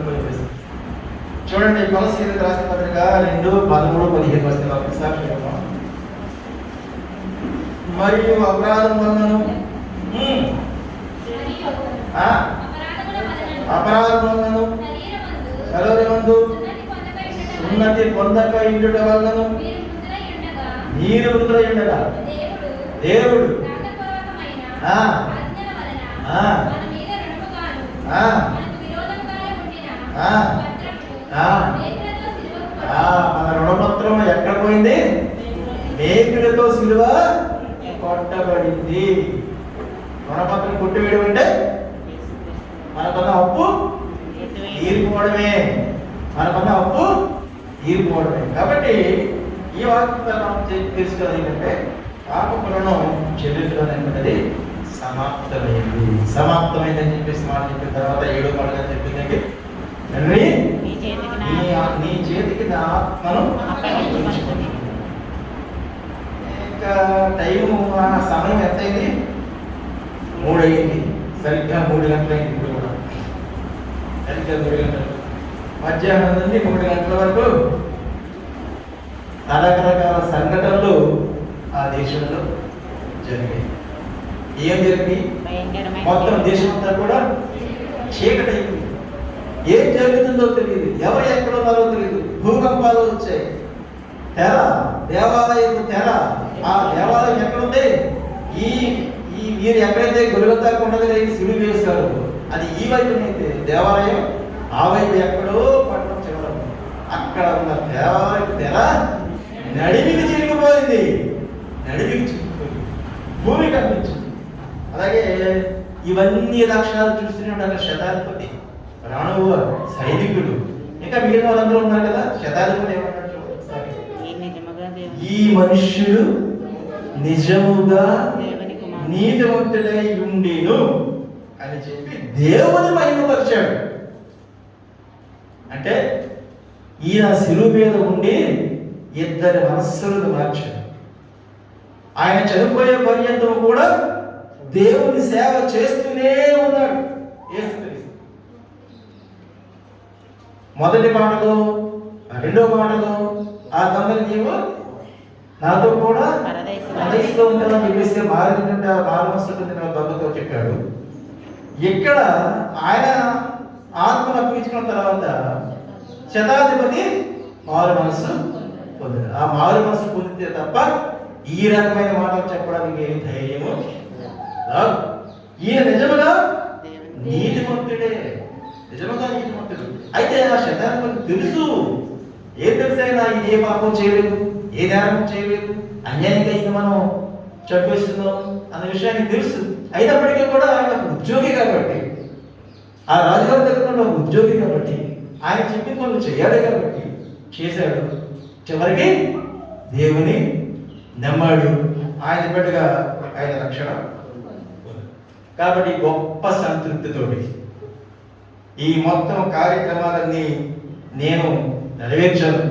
చూడండి, కొలసీలకు రాసిన పత్రిక 2:13-15 సాక్షి. మరియు అపరాధం వలన శరీరమందు ఉన్నతి పొందక ఇండుట వలన మీరు మృతులై ఉండగా దేవుడు మన రుణపత్రం ఎక్కడ పోయింది? మేకులతో సిలువ కొట్టబడింది. రుణపత్రం కొట్టివేయడం అంటే మనకున్న అప్పు తీరిపోవడమే. కాబట్టి ఈ వాక్యం మనం తెలుసుకోవాలి ఏంటంటే పాపపు రుణం చెల్లించడం అనేది సమాప్తమైందని చెప్పేసి మాట చెప్పిన తర్వాత 7వ మాటగా చెప్పిందంటే, నీ చేతికి నా ఆత్మను ఇంకా టైము సమయం ఎంత అయింది? 3 అయింది. సరిగ్గా 3 గంటలైంది. ఇప్పుడు కూడా సరిగ్గా 3 గంటలు. మధ్యాహ్నం నుండి 3 గంటల వరకు రకరకాల సంఘటనలు ఆ దేశంలో జరిగాయి. ఏం జరిగింది? మొత్తం దేశం అంతా కూడా చీకటి అయింది. ఏం జరుగుతుందో తెలియదు, ఎవరు ఎక్కడ ఉన్నారో తెలియదు. భూకంపాలు వచ్చాయి. తెర, దేవాలయం తెర. ఆ దేవాలయం ఎక్కడుంది? ఈ మీరు ఎక్కడైతే గొలుగంతా ఉన్నది సిలువ వేశారు, అది ఈ వైపు దేవాలయం, ఆ వైపు ఎక్కడో పట్టణం చివరం. అక్కడ ఉన్న దేవాలయం తెర నడిమికి చిరిగిపోయింది. భూమి కనిపించింది. అలాగే ఇవన్నీ లక్షణాలు చూస్తున్నాడు శతాధిపతి, రాణువు, సైనికుడు, ఇంకా మిగిలిన వాళ్ళందరూ ఉన్నారు కదా. శతాధిపతి ఏమన్నాడు? ఈ మనుష్యుడు నిజముగా నీతివంతుడై ఉండేను అని చెప్పి దేవుని మహిమపరిచాడు. అంటే ఈయన శిలువ మీద ఉండి 2 మనస్సులను మార్చాడు. ఆయన చనిపోయే పర్యంతం కూడా దేవుని సేవ చేస్తూనే ఉన్నాడు. యేసుక్రీస్తు మొదటి మాటలో రెండో మాటలో ఆ దొంగని నీవు నాతో కూడా పరదేశంలో ఉంటానని చెప్పేసి మారు మనసు దొంగతో చెప్పాడు. ఇక్కడ ఆయన ఆత్మను అప్పగించుకున్న తర్వాత శతాధిపతి మారు మనసు పొందాడు. ఆ మారు మనసు పొందితే తప్ప ఈ రకమైన మాటలు చెప్పడానికి ఏం ధైర్యము రాదు. ఈయన నిజముగా నీతిమంతుడే, నిజముగా నీతిమంతుడు. అయితే ఆ శతాధిపతి తెలుసు, ఏం తెలుసైనా ఇది ఏ పాపం చేయలేదు, ఏ నేరం చేయలేదు, అన్యాయంగా ఇది మనం చంపేస్తున్నాం అన్న విషయానికి తెలుసు. అయినప్పటికీ కూడా ఆయన ఉద్యోగి కాబట్టి, ఆ రాజుగారి దగ్గర ఉన్న ఉద్యోగి కాబట్టి, ఆయన చెప్పిన పనులు చేయాలి కాబట్టి చేశాడు. చివరికి దేవుని నమ్మాడు. ఆయన బిడ్డగా ఆయన రక్షణ. కాబట్టి గొప్ప సంతృప్తితోటి ఈ మొత్తం కార్యక్రమాలన్నీ నేను నెరవేర్చాను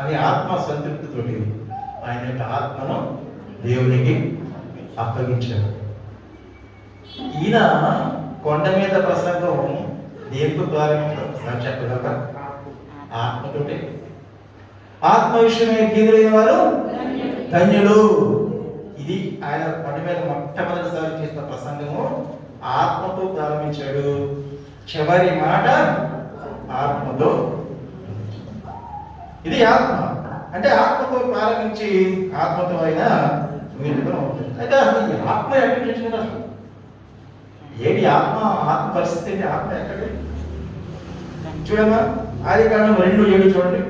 అని ఆత్మ సంతృప్తితోటి ఆయన యొక్క ఆత్మను దేవునికి అప్పగించాడు. ఈయన కొండ మీద ప్రసంగం దేంతో ప్రారంభించారు చెప్పగలరా? ఆత్మతోటే. ఆత్మ విషయమే కీలైన వారు ధన్యులు. ఇది ఆయన కొండ మీద మొట్టమొదటిసారి చేసిన ప్రసంగము ఆత్మతో ప్రారంభించాడు. చివరి మాట ఆత్మతో. ఇది ఆత్మ అంటే ఆత్మతో ప్రారంభించి ఆత్మతో అయినా వీటిలో ఉంటుంది. అయితే అసలు ఈ ఆత్మ ఎక్కడి నుంచి వచ్చింది? అసలు ఏది ఆత్మ? ఆత్మ పరిస్థితి ఆత్మ ఎక్కడి? చూడమ్మా, ఆదికాండం 2:7 చూడండి.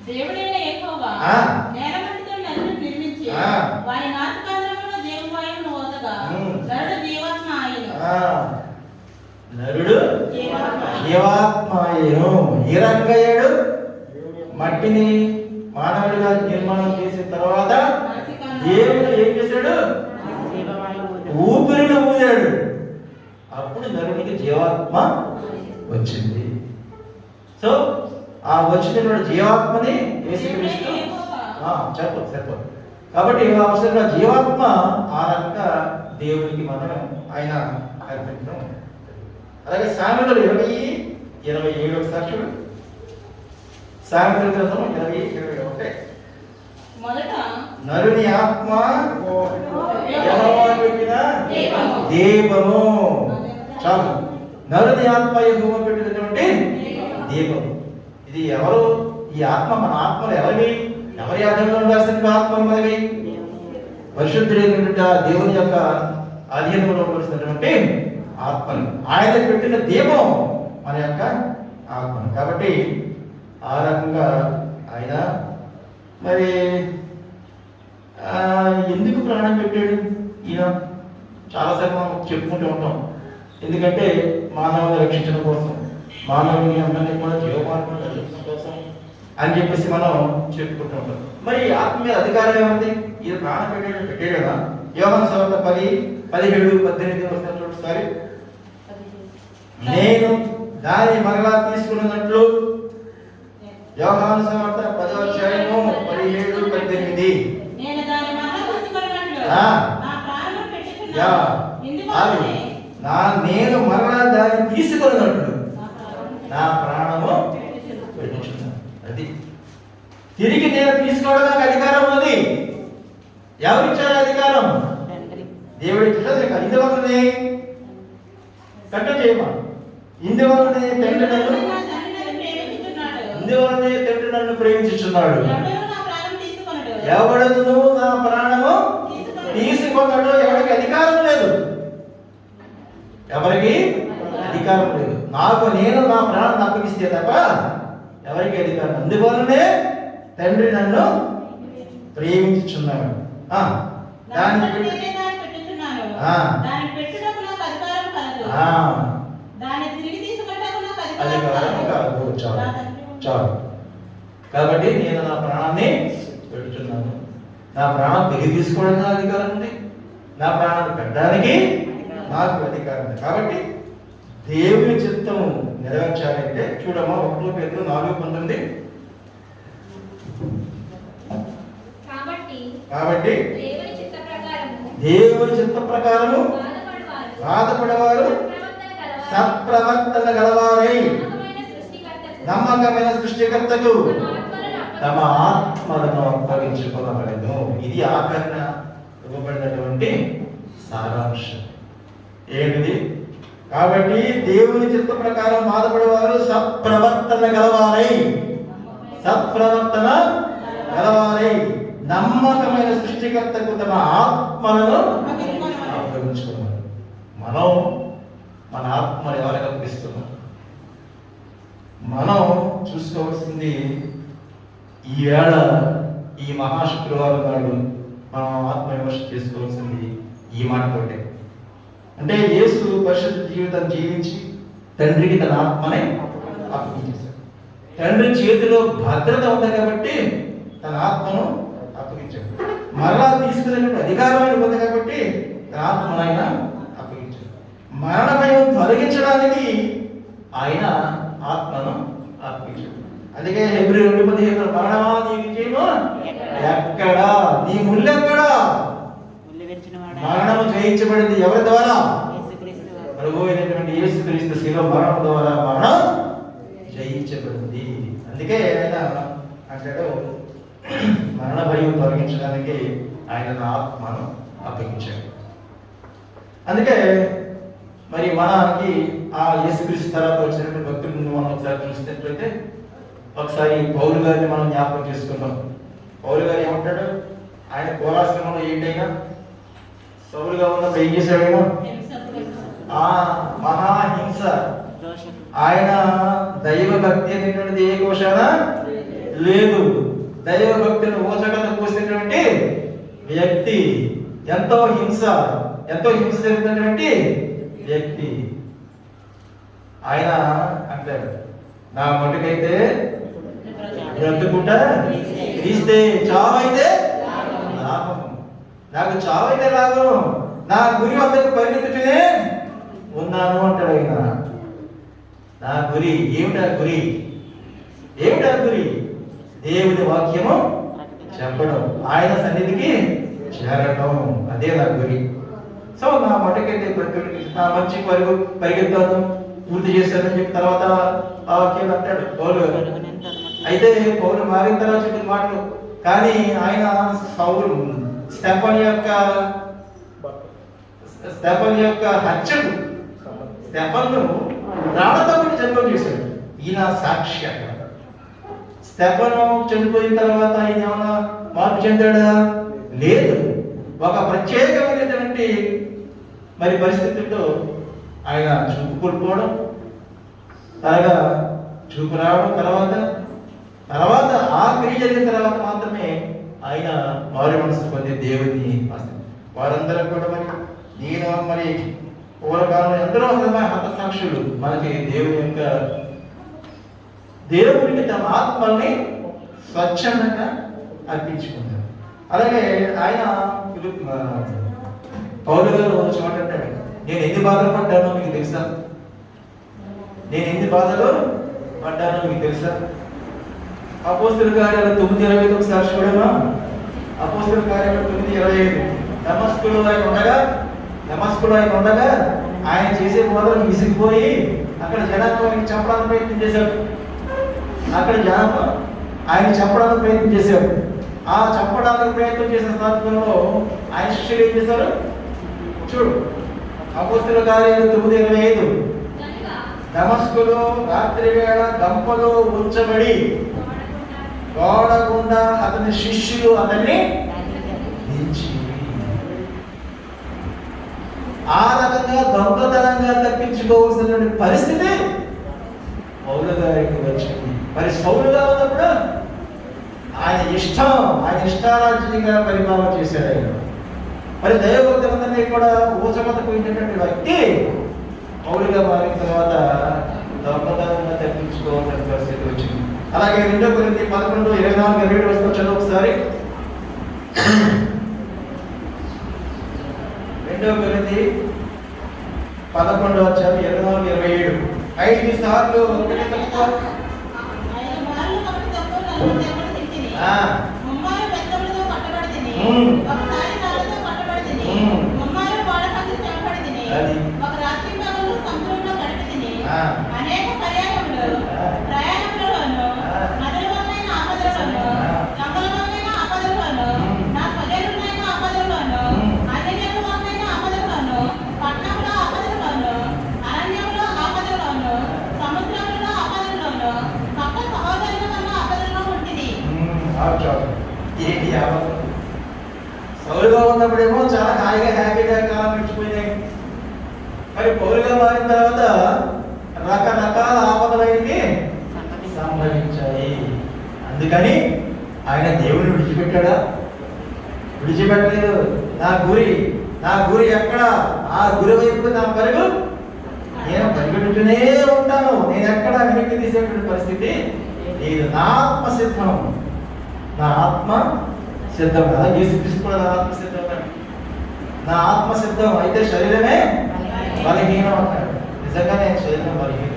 దేవుడైన యెహోవా నేలమట్టితో నరుని నిర్మించి వారి నాసికాగ్రములో జీవవాయువును ఊదగా నరుడు జీవాత్మ ఆయను. నరుడు జీవాత్మ ఆయను. ఏ రకంగా అయ్యాడు? మట్టిని మానవుడిగా నిర్మాణం చేసిన తర్వాత దేవుడు ఏం చేశాడు? ఊపిరిని ఊదాడు. అప్పుడు నరునికి జీవాత్మ వచ్చింది. సో ఆ వచ్చినటువంటి జీవాత్మని యేసుక్రీస్తు చెప్పదు. కాబట్టి అవసరంగా జీవాత్మ ఆ రకంగా దేవుడికి మనం ఆయన అర్పించడం. అలాగే సామెతలు 20:27 ఒకసారి చూడు. సామెతల గ్రంథం 20:21. మొదట నరుని ఆత్మ యెహోవా పెట్టిన దీపము. చాలు. నరుని ఆత్మ యెహోవా పెట్టినటువంటి దీపము. ఇది ఎవరు? ఈ ఆత్మ, మన ఆత్మలు ఎవరివి? ఎవరి ఆధీనంలో ఉండాల్సిన ఆత్మలు మనవి? పరిశుద్ధుడైనటువంటి దేవుని యొక్క అధీనంలో ఉండాల్సినటువంటి ఆత్మలు. ఆయన పెట్టిన దీపం మన యొక్క ఆత్మ. కాబట్టి ఆ రకంగా ఆయన మరి ఎందుకు ప్రాణం పెట్టాడు ఈయన? చాలాసార్లు మనం చెప్పుకుంటూ ఉంటాం. ఎందుకంటే మానవుని రక్షించడం కోసం, మానవుని అందరినీ కూడా జీవమార్గం రక్షించడం కోసం అని చెప్పేసి మనం చెప్పుకుంటూ ఉంటాం. మరి ఆత్మ మీద అధికారం ఏముంది? ఈయన ప్రాణం పెట్టాడు కదా. యోహాను సువార్త 10:17-18 వస్తారు చూడండి. నేను దాని మరలా తీసుకున్నట్లు. యోహాను సువార్త 10:17-18. నేను దాని మరలా తీసుకున్నట్లు నేను మరలా దాన్ని తీసుకున్నట్లు నా ప్రాణము పెట్టుచున్నాను. అది తిరిగి నేను తీసుకోవడం నాకు అధికారం ఉంది. ఎవరిచ్చారు అధికారం? దేవుడి ఇచ్చాడు. ఇందువల్లనే కట్ట చేయమా, ఇందువల్లనే తండ్రి నన్ను ప్రేమించుచున్నాడు. ఎవడను నా ప్రాణము తీసుకున్నాడు. ఎవరికి అధికారం లేదు. ఎవరికి అధికారం లేదు. నేను నా ప్రాణం అప్పగిస్తే తప్ప ఎవరికి అధికారం. అందువల్లనే తండ్రి నన్ను ప్రేమించుచున్నాడు. దాని అధికారం కాదు. చాలు. కాబట్టి నేను నా ప్రాణాన్ని పెడుతున్నాను. నా ప్రాణం తిరిగి తీసుకోవడానికి నా అధికారం ఉంది. నా ప్రాణాన్ని పెట్టడానికి నాకు అధికారం ఉంది. కాబట్టి దేవుని చిత్తం నెరవేర్చాలంటే చూడమ్మా, 1 పేతురు 4:19. కాబట్టి దేవుని చిత్త ప్రకారము బాధపడేవారు సత్ప్రవర్తన గలవారై నమ్మకమైన సృష్టికర్తకు తమ ఆత్మలను అప్పగించుకోవలను. ఇది ఆఖరణ ఇవ్వబడినటువంటి సారాంశం. ఏంటిది? కాబట్టి దేవుని చిత్త ప్రకారం బాధపడేవారు సత్ప్రవర్తన గలవారై నమ్మకమైన సృష్టికర్తకు తమ ఆత్మలను అప్పగించుకోవాలి. మనం మన ఆత్మను ఎవరికి అప్పగిస్తున్నాం? మనం చూసుకోవాల్సింది ఈవేళ ఈ మహాశుక్రవారం నాడు మనం ఆత్మ విమర్శ చేసుకోవాల్సింది ఈ మాటతోటే. అంటే యేసు పరిశుద్ధ జీవితం జీవించి తండ్రికి తన ఆత్మని అప్పగించేశాడు. తండ్రి చేతిలో భద్రత ఉంది కాబట్టి తన ఆత్మను అప్పగించాడు. మరలా తీసుకునే అధికారమైన ఉంది కాబట్టి తన ఆత్మను ఆయన అప్పగించాడు. మరణ భయం తొలగించడానికి ఆయన ఆత్మను అర్పించాడు. అందుకే హెబ్రీ 2:15 మరణమా నీ విజయము ఎక్కడ, నీ ముళ్ళు ఎక్కడ? మరణము జయించబడింది ఎవరి ద్వారా? ప్రభు అయినటువంటి యేసుక్రీస్తు శిలువ మరణం ద్వారా మరణం జయించబడింది. అందుకే ఆయన అంటాడు, మరణ భయం తొలగించడానికి ఆయన ఆత్మను అప్పగించాడు. అందుకే మరి మనకి ఆ యేసుక్రీస్తు తర్వాత వచ్చినటువంటి భక్తులను మనం ఒకసారి చూసినట్లయితే, ఒకసారి పౌలు గారిని మనం జ్ఞాపకం చేసుకున్నాం. పౌలు గారు ఏమంటాడు? ఆయన కోరాశ్రమంలో ఏంటైనా సౌలుగా ఉన్నప్పుడు ఏం చేశాడు? మహాహింస. ఆయన దైవ భక్తి అనేటువంటిది ఏ కోశాన లేదు. దైవ భక్తిని ఓచకత పోసినటువంటి వ్యక్తి, ఎంతో హింస జరుగుతున్నటువంటి వ్యక్తి. ఆయన అంటాడు, నా మటుకైతే బ్రతుకుట క్రీస్తే, చావైతే లాభం. నాకు చావైతే లాభం, నా గురి వద్దకు పరిగెత్తుతూనే ఉన్నాను అంటాడు ఆయన. నా గురి ఏమిటా? గురి దేవుని వాక్యము చెప్పడం, ఆయన సన్నిధికి చేరటం, అదే నా గురి. సో నా మటుకైతే నా మంచి పరిగెత్తాను, పూర్తి చేశానని చెప్పి తర్వాత ఆ వాక్యం అంటాడు పౌలు గారు. అయితే పౌలు మారిన తర్వాత చెప్పిన మాటలు, కానీ ఆయన స్టెఫన్ యొక్క హత్యకు స్టెఫన్ను రాళ్లతో చనిపోయి చేశాడు. ఈయన సాక్షి. స్టెఫను చనిపోయిన తర్వాత ఆయన ఏమన్నా మార్పు చెందాడా? లేదు. ఒక ప్రత్యేకమైనటువంటి మరి పరిస్థితుల్లో ఆయన చూపు కోల్పోవడం, త్వరగా చూపు రావడం, తర్వాత ఆ క్రియ జరిగిన తర్వాత మాత్రమే ఆయన మారు మనసు పొంది దేవుని. వారందరూ కూడా మరి పూర్వకాలంలో ఎందరో హతసాక్షులు మనకి దేవునికి తమ ఆత్మల్ని స్వచ్ఛందంగా అర్పించుకుంటారు. అలాగే ఆయన పౌలు గారు చోట అంటాడు, నేను ఎన్ని బాధలు పడ్డానో మీకు తెలుసా? అపోస్తలుల కార్యాలు 9:25 ఒకసారి చూడమా? అపోస్తలుల కార్యాలు 9:25. దమస్కులో ఆయన ఉండగా ఆయన చేసే బోధనకు విసిగిపోయి అక్కడ జనాన్ని చంపడానికి ప్రయత్నం చేశాడు. ఆ చంపడానికి ప్రయత్నం చేసిన సందర్భంలో ఆయన శిష్యులు ఏం చేశారు? చూడు, అపోస్తలుల కార్యాలు 9:25. దమస్కులో రాత్రి వేళ గంపలో ఉంచబడి గోడ గుండా అతని శిష్యులు అతన్ని దించి, ఆ రకంగా దొంగతనంగా తప్పించుకోవాల్సిన పరిస్థితి పౌలు గారికి వచ్చింది. మరి సౌలుగా ఉన్నప్పుడు ఆయన ఇష్టారాజ్యంగా పరిపాలన చేశాడు ఆయన. మరి దైవభక్తులందరినీ కూడా ఊచమత పోయినటువంటి వ్యక్తి పౌలుగా మారిన తర్వాత దొంగతనంగా తప్పించుకోవాల్సిన పరిస్థితి వచ్చింది. అలాగే 2 కొరింథీ 11:24-27 వస్తూ చదువు ఒకసారి. 2 కొరింథీ 11:24-27. 5 సార్లు ఒకటి తక్కువ అనేక పర్యాయములు ప్రయాణముల చోట ఏంటి ఆపద? సౌలుగా ఉన్నప్పుడేమో చాలా హాయిగా హ్యాపీగా కాలం గడిచిపోయినాయి. మరి పౌలుగా మారిన తర్వాత రకరకాల ఆపదలైనవి సంభవించాయి. అందుకని ఆయన దేవుడిని విడిచిపెట్టాడా? విడిచిపెట్టలేదు. నా గురి ఎక్కడ? ఆ గురి వైపు నా పరుగు నేను పరిగెడుతూనే ఉంటాను. నేను ఎక్కడ వెనక్కి తీసేటువంటి పరిస్థితి లేదు. నా ఆత్మ సిద్ధం అలా యేసుక్రీస్తు కూడా నా ఆత్మ సిద్ధం. నా ఆత్మ సిద్ధం అయితే శరీరమే బలహీనం అంటాడు. నిజంగానే శరీరం బలహీనం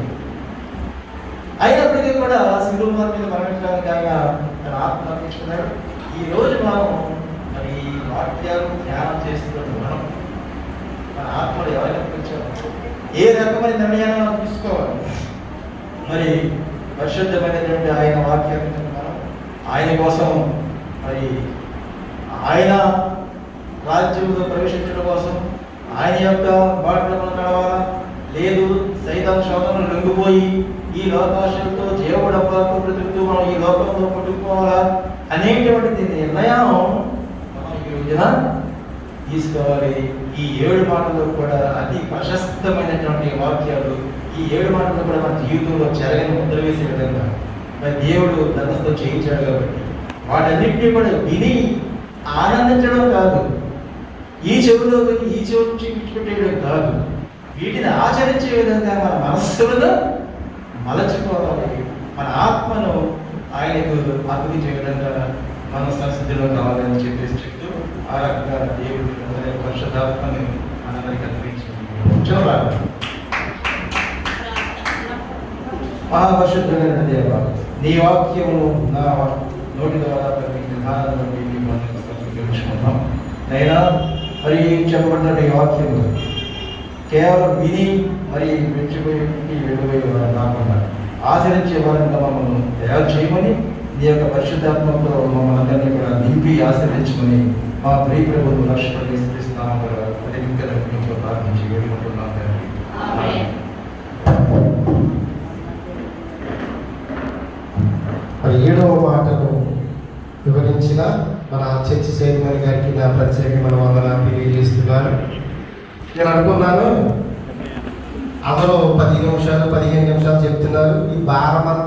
అయినప్పటికీ కూడా సిలువ మీద మరణించడానికి ఆయన తన ఆత్మ అర్పించుకున్నాడు. ఈ రోజు మనం మరి వాక్యాలు ధ్యానం చేస్తున్నట్టు మనం మన ఆత్మలు ఎవరికి అర్పించాలి? ఏ రకమైన నిర్ణయాన్ని మనం తీసుకోవాలి? మరి పరిశుద్ధమైనటువంటి ఆయన వాక్యాన్ని మనం ఆయన కోసం మరి ఆయన రాజ్యంలో ప్రవేశించడం కోసం ఆయన యొక్క బాటలో నడవాలా? లేదు సైతాన్ శోధనలు లొంగిపోయి ఈ లోకాశలతో జీవడబ్బాకు బ్రతుకుతూ మనం ఈ లోకంలో పట్టుకోవాలా అనేటువంటి నిర్ణయం మనం ఈ రోజున తీసుకోవాలి. ఈ 7 మాటలు కూడా అతి ప్రశస్తమైనటువంటి వాక్యాలు. ఈ 7 మాటలు కూడా మన జీవితంలో చెరగని ముద్ర వేసే విధంగా మరి దేవుడు ధనస్థం చేయించాడు. కాబట్టి వాటన్నింటినీ కూడా విని ఆనందించడం కాదు, ఈ చెవిలో ఈ చెవి నుంచి విడిచిపెట్టేయడం కాదు, వీటిని ఆచరించే విధంగా మన మనస్సులను మలచుకోవాలి. మన ఆత్మను ఆయనకు అప్పగించే విధంగా మన సంస్థితిలో కావాలని చెప్తూ ఆ రకంగా దేవుడు పరిశుద్ధాత్మని మనందరికీ అర్పించి మహాపరిశుద్ధమైన దేవ, నీ వాక్యమును నా నోటి ద్వారా తెలుసుకున్నాం. అయినా మరి చెప్పబడిన ఈ వాక్యము కేవలం విని మరి మెచ్చిపోయి వెళ్ళిపోయే వారు కాకుండా ఆచరించే వారంగా మమ్మల్ని తయారు చేయమని నీ యొక్క పరిశుద్ధాత్మతో మమ్మల్ని అందరినీ కూడా నింపి ఆశ్రయించుకొని మా ప్రియ ప్రభుత్వం లక్ష్యపడి స్థిస్తున్నాం కూడా అదే ప్రార్థించి వేడుకుంటున్నాం. మరి 7వ మాటను వివరించిన మన చర్చి చైర్మన్ గారికి నా ప్రత్యేకమైన వందనాలు తెలియజేస్తున్నాను. నేను అనుకున్నాను అందరూ 10 నిమిషాలు 15 నిమిషాలు చెప్తున్నారు, ఈ భారమంతా